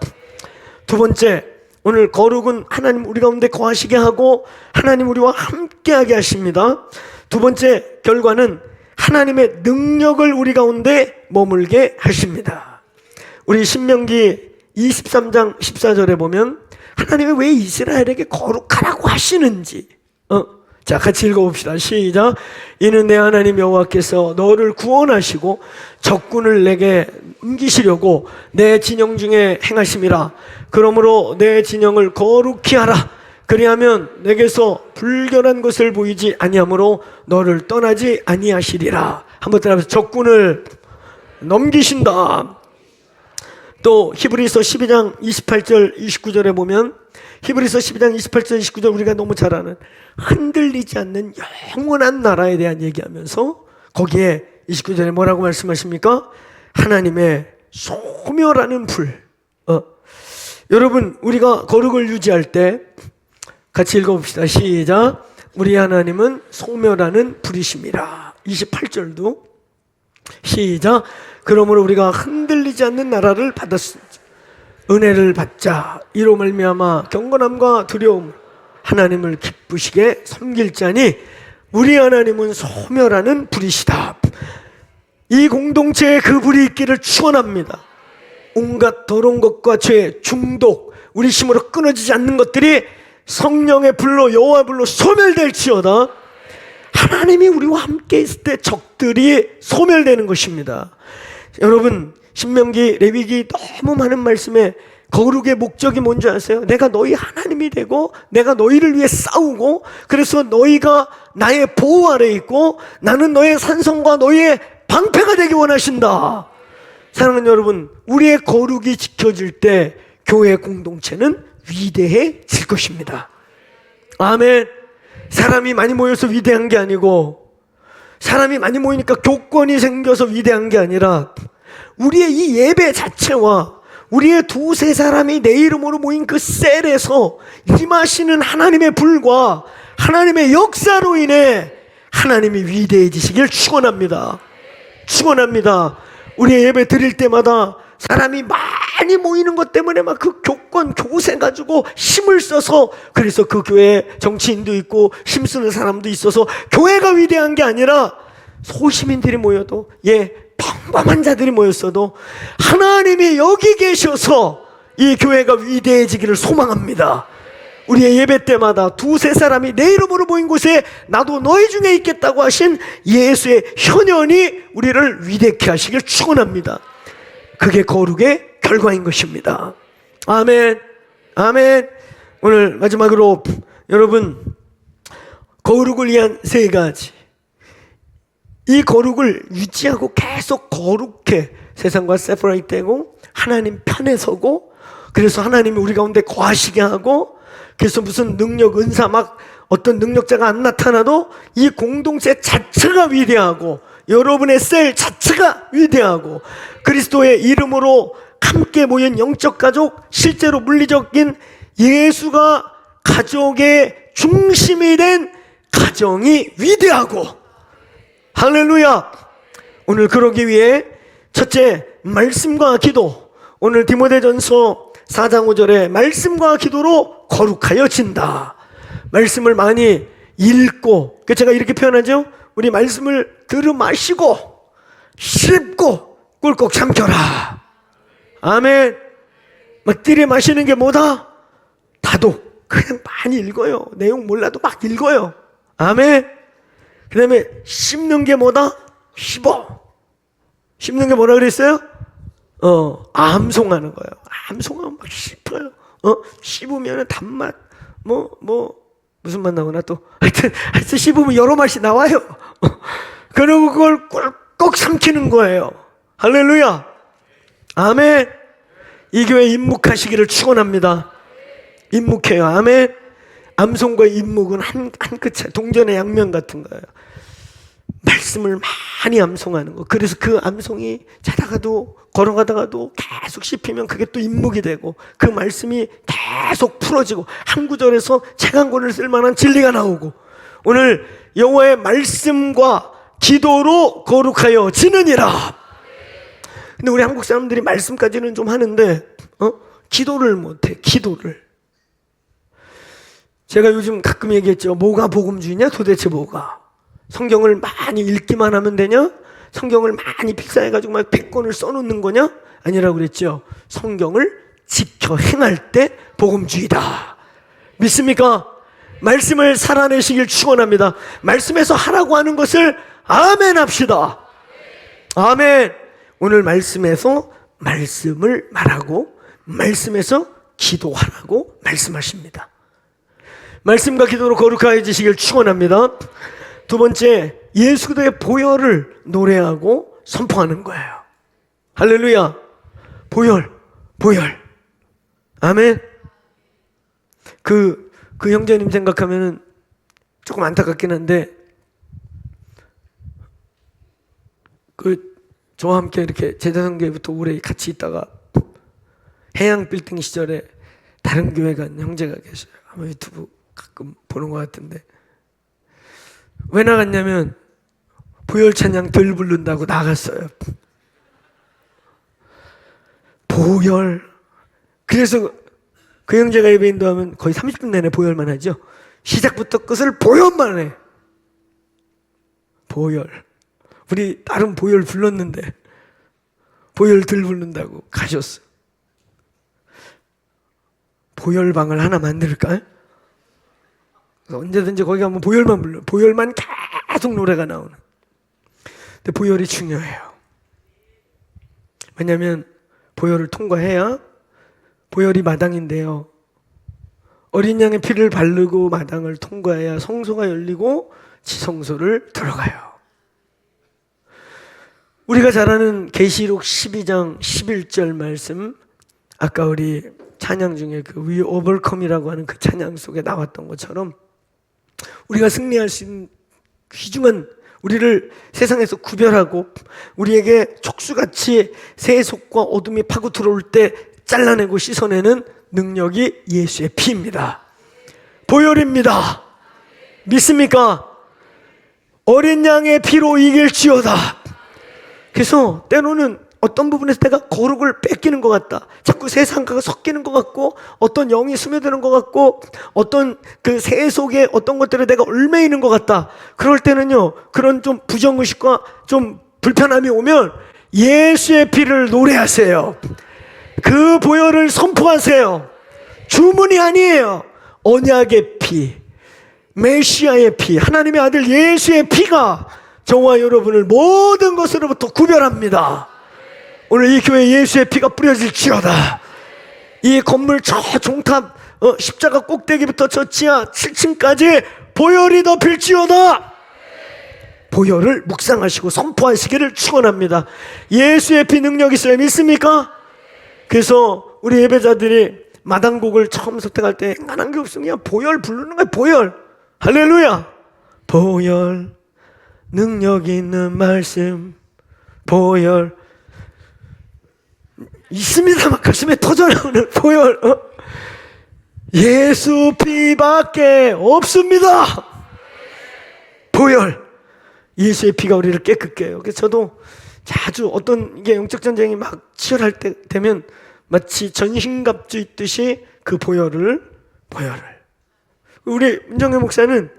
두 번째, 오늘 거룩은 하나님 우리 가운데 거하시게 하고 하나님 우리와 함께하게 하십니다. 두 번째 결과는 하나님의 능력을 우리 가운데 머물게 하십니다. 우리 신명기 23장 14절에 보면 하나님이 왜 이스라엘에게 거룩하라고 하시는지, 자 같이 읽어봅시다. 시작. 이는 내 하나님 여호와께서 너를 구원하시고 적군을 내게 넘기시려고 내 진영 중에 행하심이라. 그러므로 내 진영을 거룩히 하라. 그리하면 내게서 불결한 것을 보이지 아니하므로 너를 떠나지 아니하시리라. 한번 따라해보세요. 적군을 넘기신다. 또 히브리서 12장 28절 29절에 보면 히브리서 12장 28절 29절 우리가 너무 잘 아는 흔들리지 않는 영원한 나라에 대한 얘기하면서 거기에 29절에 뭐라고 말씀하십니까? 하나님의 소멸하는 불. 여러분 우리가 거룩을 유지할 때 같이 읽어봅시다. 시작. 우리 하나님은 소멸하는 불이심이라. 28절도 시작. 그러므로 우리가 흔들리지 않는 나라를 받았으니 은혜를 받자. 이로 말미암아 경건함과 두려움 하나님을 기쁘시게 섬길 자니 우리 하나님은 소멸하는 불이시다. 이 공동체에 그 불이 있기를 축원합니다. 온갖 더러운 것과 죄, 중독, 우리 힘으로 끊어지지 않는 것들이 성령의 불로 여호와 불로 소멸될지어다. 하나님이 우리와 함께 있을 때 적들이 소멸되는 것입니다. 여러분 신명기 레위기 너무 많은 말씀에 거룩의 목적이 뭔지 아세요? 내가 너희 하나님이 되고 내가 너희를 위해 싸우고 그래서 너희가 나의 보호 아래 있고 나는 너의 산성과 너희의 방패가 되기 원하신다. 사랑하는 여러분, 우리의 거룩이 지켜질 때 교회 공동체는 위대해질 것입니다. 아멘. 사람이 많이 모여서 위대한 게 아니고 사람이 많이 모이니까 교권이 생겨서 위대한 게 아니라 우리의 이 예배 자체와 우리의 두세 사람이 내 이름으로 모인 그 셀에서 임하시는 하나님의 불과 하나님의 역사로 인해 하나님이 위대해지시길 축원합니다. 축원합니다. 우리의 예배 드릴 때마다 사람이 막 많이 모이는 것 때문에 막 그 교권 교세 가지고 힘을 써서, 그래서 그 교회에 정치인도 있고 힘쓰는 사람도 있어서 교회가 위대한 게 아니라 소시민들이 모여도, 평범한 자들이 모였어도 하나님이 여기 계셔서 이 교회가 위대해지기를 소망합니다. 우리의 예배 때마다 두세 사람이 내 이름으로 모인 곳에 나도 너희 중에 있겠다고 하신 예수의 현현이 우리를 위대케 하시길 축원합니다. 그게 거룩의 결과인 것입니다. 아멘, 아멘. 오늘 마지막으로 여러분, 거룩을 위한 세 가지, 이 거룩을 유지하고 계속 거룩해 세상과 세퍼레이트되고 하나님 편에 서고, 그래서 하나님이 우리 가운데 거하시게 하고, 그래서 무슨 능력, 은사, 막 어떤 능력자가 안 나타나도 이 공동체 자체가 위대하고 여러분의 셀 자체가 위대하고 그리스도의 이름으로 함께 모인 영적 가족, 실제로 물리적인 예수가 가족의 중심이 된 가정이 위대하고, 할렐루야. 오늘 그러기 위해 첫째, 말씀과 기도. 오늘 디모데전서 4장 5절에 말씀과 기도로 거룩하여진다. 말씀을 많이 읽고, 제가 이렇게 표현하죠. 우리 말씀을 들으마시고 씹고 꿀꺽 삼켜라. 아멘. 막 들이마시는 게 뭐다? 다독. 그냥 많이 읽어요. 내용 몰라도 막 읽어요. 아멘. 그 다음에 씹는 게 뭐다? 씹어. 씹는 게 뭐라 그랬어요? 암송하는 거예요. 암송하면 막 씹어요. 씹으면 단맛, 무슨 맛 나오나 또. 하여튼 씹으면 여러 맛이 나와요. 그리고 그걸 꿀꺽 삼키는 거예요. 할렐루야. 아멘. 이 교회 입묵하시기를 축원합니다. 입묵해요. 아멘. 암송과 입묵은 한 끗 차이, 동전의 양면 같은 거예요. 말씀을 많이 암송하는 거. 그래서 그 암송이 자다가도 걸어가다가도 계속 씹히면 그게 또 입묵이 되고, 그 말씀이 계속 풀어지고 한 구절에서 책 한 권을 쓸 만한 진리가 나오고, 오늘 여호와의 말씀과 기도로 거룩하여 지느니라. 근데 우리 한국 사람들이 말씀까지는 좀 하는데 기도를 못해. 기도를. 제가 요즘 가끔 얘기했죠. 뭐가 복음주의냐? 도대체 뭐가? 성경을 많이 읽기만 하면 되냐? 성경을 많이 픽사해가지고 막 100권을 써놓는 거냐? 아니라고 그랬죠. 성경을 지켜 행할 때 복음주의다. 믿습니까? 말씀을 살아내시길 축원합니다. 말씀에서 하라고 하는 것을 아멘 합시다. 아멘. 오늘 말씀에서 말씀을 말하고 말씀에서 기도하라고 말씀하십니다. 말씀과 기도로 거룩하여지시길 축원합니다. 두 번째, 예수 그리스도의 보혈을 노래하고 선포하는 거예요. 할렐루야. 보혈. 아멘. 그 형제님 생각하면은 조금 안타깝긴 한데, 저와 함께 이렇게 제자성교회부터 오래 같이 있다가 해양 빌딩 시절에 다른 교회 간 형제가 계셔요. 아마 유튜브 가끔 보는 것 같은데, 왜 나갔냐면 보혈 찬양 덜 부른다고 나갔어요. 보혈. 그래서 그 형제가 예배 인도하면 거의 30분 내내 보혈만 하죠. 시작부터 끝을 보혈만 해. 보혈. 우리 다른 보혈 불렀는데 보혈 덜 부른다고 가셨어. 보혈방을 하나 만들까요? 언제든지 거기 가면 보혈만 불러. 보혈만 계속 노래가 나오는. 근데 보혈이 중요해요. 왜냐하면 보혈을 통과해야, 보혈이 마당인데요, 어린 양의 피를 바르고 마당을 통과해야 성소가 열리고 지성소를 들어가요. 우리가 잘 아는 계시록 12장 11절 말씀, 아까 우리 찬양 중에 그 We Overcome이라고 하는 그 찬양 속에 나왔던 것처럼, 우리가 승리할 수 있는 귀중한, 우리를 세상에서 구별하고 우리에게 촉수같이 세속과 어둠이 파고 들어올 때 잘라내고 씻어내는 능력이 예수의 피입니다. 보혈입니다. 믿습니까? 어린 양의 피로 이길지어다. 그래서 때로는 어떤 부분에서 내가 거룩을 뺏기는 것 같다. 자꾸 세상과 섞이는 것 같고, 어떤 영이 스며드는 것 같고, 어떤 그 세 속에 어떤 것들에 내가 얽매이는 것 같다. 그럴 때는요, 그런 좀 부정의식과 좀 불편함이 오면 예수의 피를 노래하세요. 그 보혈을 선포하세요. 주문이 아니에요. 언약의 피, 메시아의 피, 하나님의 아들 예수의 피가 저와 여러분을 모든 것으로부터 구별합니다. 오늘 이 교회에 예수의 피가 뿌려질지어다. 이 건물 저 종탑 십자가 꼭대기부터 저 지하 7층까지 보혈이 덮일지어다. 보혈을 묵상하시고 선포하시기를 축원합니다. 예수의 피 능력 있어요. 믿습니까? 그래서 우리 예배자들이 마당곡을 처음 선택할 때 앵간한 게 없으면 그냥 보혈 부르는 거예요. 보혈. 할렐루야. 보혈, 능력 있는 말씀, 보혈. 있습니다. 막 가슴에 터져나오는 보혈. 예수 피밖에 없습니다. 보혈. 예수의 피가 우리를 깨끗게 해요. 그래서 저도 자주 어떤 이게 영적 전쟁이 막 치열할 때 되면 마치 전신갑주 있듯이 그 보혈을. 우리 문정현 목사는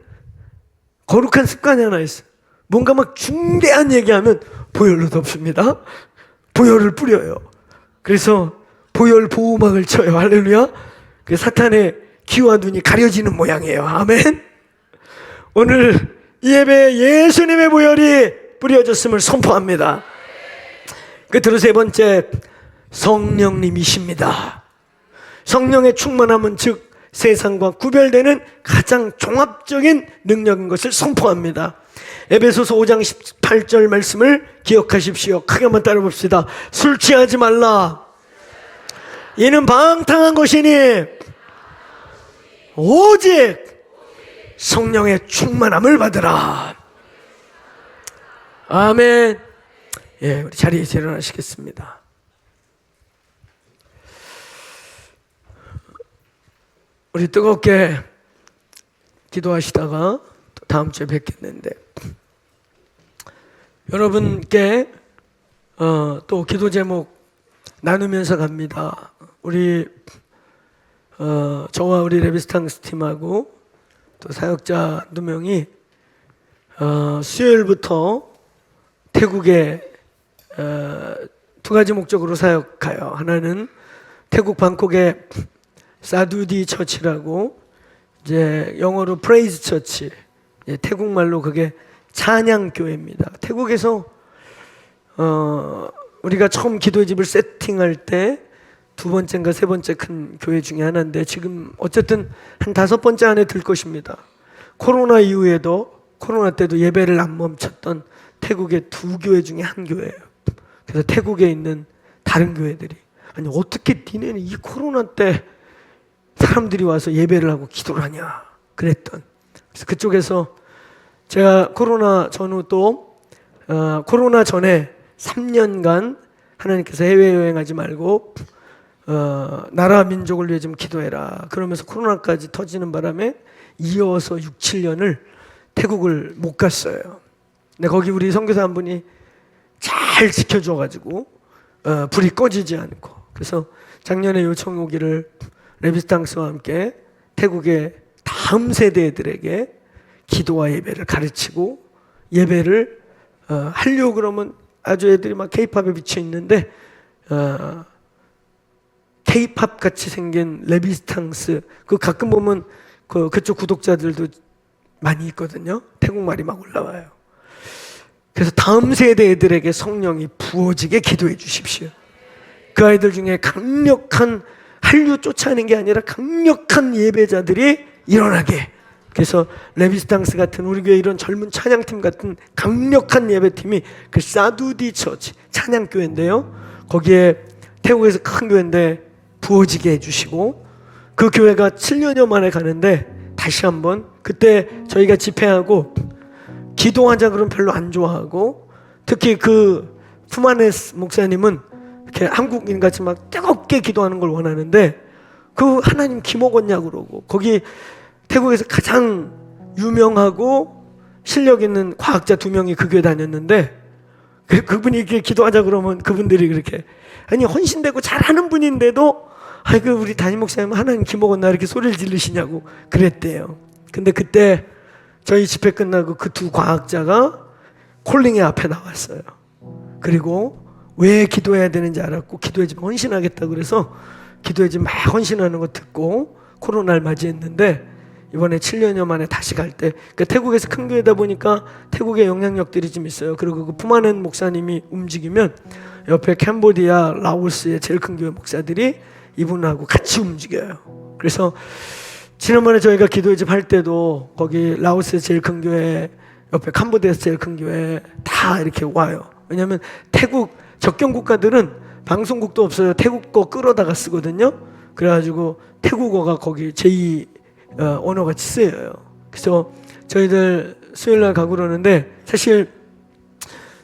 거룩한 습관이 하나 있어요. 뭔가 막 중대한 얘기하면 보혈로 덮습니다. 보혈을 뿌려요. 그래서 보혈 보호막을 쳐요. 할렐루야. 그 사탄의 귀와 눈이 가려지는 모양이에요. 아멘. 오늘 이 예배에 예수님의 보혈이 뿌려졌음을 선포합니다. 끝으로 세 번째, 성령님이십니다. 성령의 충만함은 즉 세상과 구별되는 가장 종합적인 능력인 것을 선포합니다. 에베소서 5장 18절 말씀을 기억하십시오. 크게 한번 따라 봅시다. 술 취하지 말라. 이는 방탕한 것이니 오직 성령의 충만함을 받으라. 아멘. 예, 우리 자리에서 일어나시겠습니다. 우리 뜨겁게 기도하시다가 또 다음 주에 뵙겠는데, 여러분께 또 기도 제목 나누면서 갑니다. 우리 저와 우리 레비스탕스 팀하고 또 사역자 2명이 수요일부터 태국에 2가지 목적으로 사역해요. 하나는 태국 방콕의 사두디 처치라고, 이제 영어로 프레이즈 처치, 태국말로 그게 찬양 교회입니다. 태국에서 우리가 처음 기도의 집을 세팅할 때 2번째인가 3번째 큰 교회 중에 하나인데, 지금 어쨌든 한 5번째 안에 들 것입니다. 코로나 이후에도, 코로나 때도 예배를 안 멈췄던 태국의 2교회 중에 한 교회예요. 그래서 태국에 있는 다른 교회들이, 아니 어떻게 니네는 이 코로나 때 사람들이 와서 예배를 하고 기도를 하냐 그랬던. 그래서 그쪽에서 제가 코로나 전후 또 코로나 전에 3년간 하나님께서 해외여행하지 말고 나라 민족을 위해 좀 기도해라 그러면서 코로나까지 터지는 바람에 이어서 6, 7년을 태국을 못 갔어요. 근데 거기 우리 선교사 한 분이 잘 지켜줘가지고 불이 꺼지지 않고, 그래서 작년에 요청 오기를 레비스탕스와 함께 태국의 다음 세대들에게 기도와 예배를 가르치고, 예배를 하려고 그러면 아주 애들이 막 케이팝에 비쳐 있는데 케이팝 같이 생긴 레비스탕스, 그 가끔 보면 그쪽 구독자들도 많이 있거든요. 태국말이 막 올라와요. 그래서 다음 세대 애들에게 성령이 부어지게 기도해 주십시오. 그 아이들 중에 강력한, 한류 쫓아내는 게 아니라 강력한 예배자들이 일어나게. 그래서 레비스탕스 같은 우리 교회 이런 젊은 찬양팀 같은 강력한 예배팀이 그 사두디 처치 찬양교회인데요, 거기에 태국에서 큰 교회인데 부어지게 해주시고, 그 교회가 7년여 만에 가는데 다시 한번, 그때 저희가 집회하고 기도하자 그러면 별로 안 좋아하고, 특히 그 푸마네스 목사님은 이렇게 한국인 같이 막 뜨겁게 기도하는 걸 원하는데, 그 하나님 기 먹었냐고 그러고, 거기 태국에서 가장 유명하고 실력 있는 과학자 2명이 그 교회 다녔는데, 그분이 이렇게 기도하자 그러면 그분들이 그렇게, 아니 헌신되고 잘하는 분인데도 아이고 우리 담임 목사님 하나님 기먹었나 이렇게 소리를 지르시냐고 그랬대요. 근데 그때 저희 집회 끝나고 그 두 과학자가 콜링의 앞에 나왔어요. 그리고 왜 기도해야 되는지 알았고 기도해 좀 헌신하겠다고 그래서 기도해 좀 막 헌신하는 거 듣고 코로나를 맞이했는데, 이번에 7년여 만에 다시 갈 때, 그러니까 태국에서 큰 교회다 보니까 태국의 영향력들이 좀 있어요. 그리고 그 푸마넨 목사님이 움직이면 옆에 캄보디아, 라오스의 제일 큰 교회 목사들이 이분하고 같이 움직여요. 그래서 지난번에 저희가 기도회 집 할 때도 거기 라오스의 제일 큰 교회, 옆에 캄보디아에서 제일 큰 교회 다 이렇게 와요. 왜냐하면 태국 접경 국가들은 방송국도 없어요. 태국 거 끌어다가 쓰거든요. 그래가지고 태국어가 거기 제2 언어같이 쓰여요. 그래서 저희들 수요일날 가고 그러는데, 사실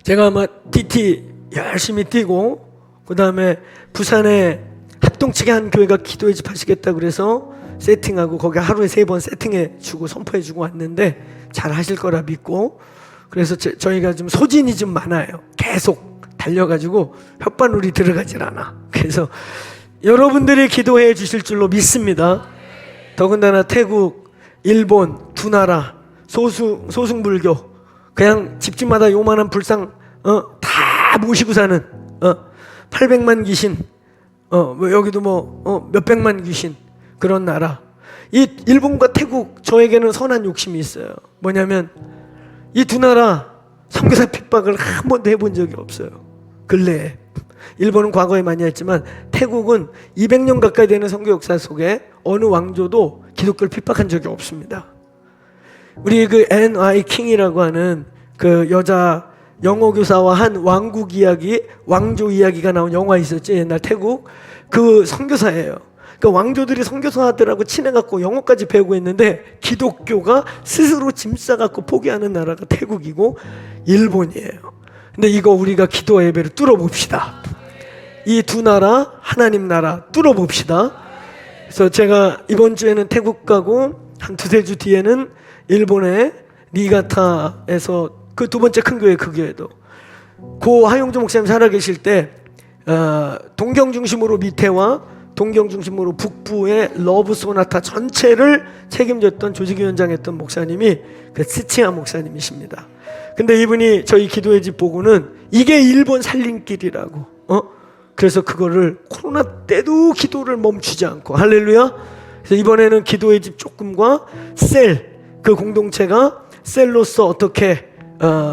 제가 아마 DT 열심히 뛰고 그 다음에 부산에 합동치게 한 교회가 기도회 집 하시겠다 그래서 세팅하고 거기 하루에 3번 세팅해 주고 선포해 주고 왔는데 잘 하실 거라 믿고, 그래서 저희가 좀 소진이 좀 많아요. 계속 달려가지고 혓바늘이 들어가질 않아. 그래서 여러분들이 기도해 주실 줄로 믿습니다. 더군다나 태국, 일본 두 나라 소승불교, 그냥 집집마다 요만한 불상 다 모시고 사는 800만 귀신, 뭐 여기도 뭐 몇백만 귀신, 그런 나라. 이 일본과 태국, 저에게는 선한 욕심이 있어요. 뭐냐면 이 두 나라 선교사 핍박을 한 번도 해본 적이 없어요. 근래에. 일본은 과거에 많이 했지만 태국은 200년 가까이 되는 선교 역사 속에 어느 왕조도 기독교를 핍박한 적이 없습니다. 우리 그 앤 아이 킹이라고 하는 그 여자 영어 교사와 한 왕국 이야기, 왕조 이야기가 나온 영화 있었지, 옛날 태국. 그 선교사예요. 그러니까 왕조들이 선교사들하고 친해갖고 영어까지 배우고 있는데 기독교가 스스로 짐 싸갖고 포기하는 나라가 태국이고 일본이에요. 근데 이거 우리가 기도와 예배를 뚫어봅시다. 이 두 나라 하나님 나라 뚫어봅시다. 그래서 제가 이번 주에는 태국 가고 한 두세 주 뒤에는 일본의 니가타에서 그 두 번째 큰 교회, 그 교회도 고 하용조 목사님 살아계실 때 동경 중심으로 밑에와 동경 중심으로 북부의 러브 소나타 전체를 책임졌던 조직위원장했던 목사님이 그 스치아 목사님이십니다. 근데 이분이 저희 기도회 집 보고는 이게 일본 살림길이라고, 그래서 그거를 코로나 때도 기도를 멈추지 않고, 할렐루야. 그래서 이번에는 기도회 집 조금과 셀, 그 공동체가 셀로서 어떻게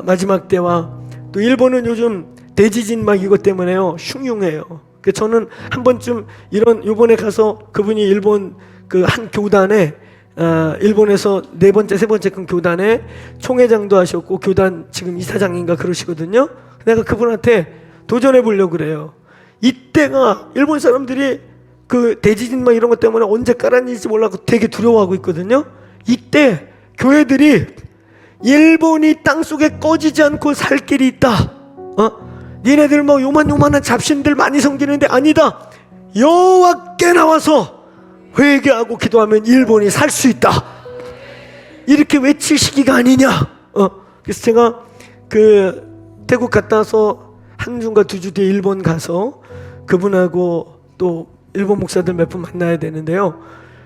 마지막 때와, 또 일본은 요즘 대지진 막 이것 때문에요 흉흉해요. 저는 한 번쯤 요번에 가서 그분이 일본 그 한 교단에 일본에서 네 번째 세 번째 큰 교단에 총회장도 하셨고 교단 지금 이사장인가 그러시거든요. 내가 그분한테 도전해 보려고 그래요. 이때가 일본 사람들이 그 대지진 막 이런 것 때문에 언제 깔아질지 몰라서 되게 두려워하고 있거든요. 이때 교회들이 일본이 땅속에 꺼지지 않고 살 길이 있다. 니네들 뭐 요만한 잡신들 많이 섬기는데 아니다. 여호와께 나와서 회개하고 기도하면 일본이 살 수 있다. 이렇게 외칠 시기가 아니냐. 그래서 제가 그 태국 갔다 와서 한 주인가 두 주 뒤에 일본 가서 그분하고 또 일본 목사들 몇 분 만나야 되는데요.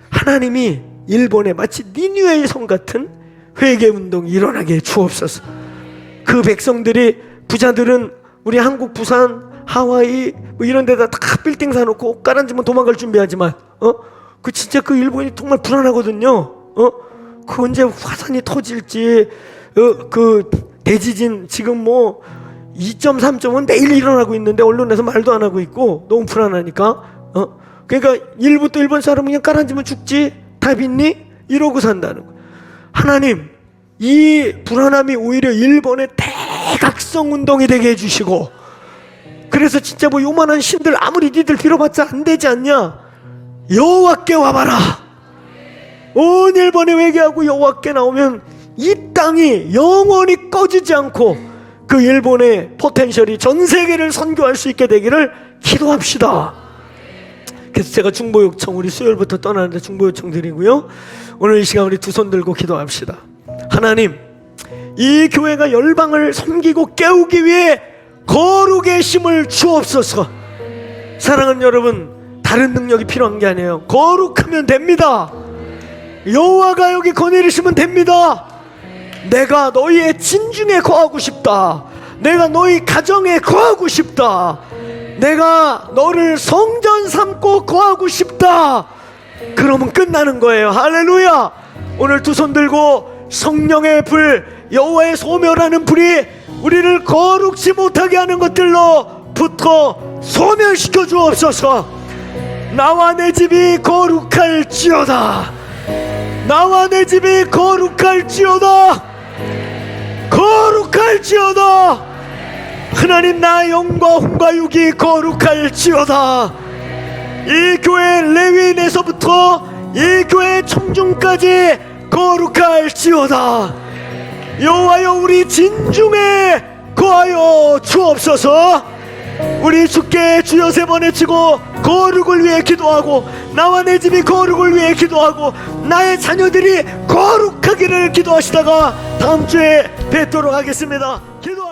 하나님이 일본에 마치 니느웨의 성 같은 회개 운동이 일어나게 해 주옵소서. 그 백성들이, 부자들은 우리 한국 부산, 하와이 뭐 이런 데다 다 빌딩 사놓고 옷 깔아주면 도망갈 준비하지만 그 진짜 그 일본이 정말 불안하거든요. 그 언제 화산이 터질지, 그 대지진 지금 뭐 2.3점은 매일 일어나고 있는데 언론에서 말도 안 하고 있고 너무 불안하니까 그러니까 일부터 일본 사람은 그냥 깔아주면 죽지 답 있니? 이러고 산다는 거예요. 하나님, 이 불안함이 오히려 일본의 대각성 운동이 되게 해주시고, 그래서 진짜 뭐 요만한 신들 아무리 니들 빌어봤자 안 되지 않냐. 여호와께 와봐라. 온 일본에 회개하고 여호와께 나오면 이 땅이 영원히 꺼지지 않고 그 일본의 포텐셜이 전 세계를 선교할 수 있게 되기를 기도합시다. 그래서 제가 중보 요청, 우리 수요일부터 떠나는데 중보 요청 드리고요. 오늘 이 시간 우리 두 손 들고 기도합시다. 하나님, 이 교회가 열방을 섬기고 깨우기 위해 거룩의 힘을 주옵소서. 사랑하는 여러분, 다른 능력이 필요한 게 아니에요. 거룩하면 됩니다. 여호와가 여기 거느리시면 됩니다. 내가 너희의 진중에 거하고 싶다. 내가 너희 가정에 거하고 싶다. 내가 너를 성전 삼고 거하고 싶다. 그러면 끝나는 거예요. 할렐루야. 오늘 두 손 들고 성령의 불, 여호와의 소멸하는 불이 우리를 거룩지 못하게 하는 것들로부터 소멸시켜 주옵소서. 나와 내 집이 거룩할지어다. 나와 내 집이 거룩할지어다. 거룩할지어다. 하나님, 나의 영과 혼과 육이 거룩할지어다. 이 교회 레위인에서부터 이 교회 청중까지 거룩할지어다. 여호와여, 우리 진중에 거하여 주옵소서. 우리 주께 주여 세 번 외치고 거룩을 위해 기도하고, 나와 내 집이 거룩을 위해 기도하고, 나의 자녀들이 거룩하기를 기도하시다가 다음 주에 뵙도록 하겠습니다. 기도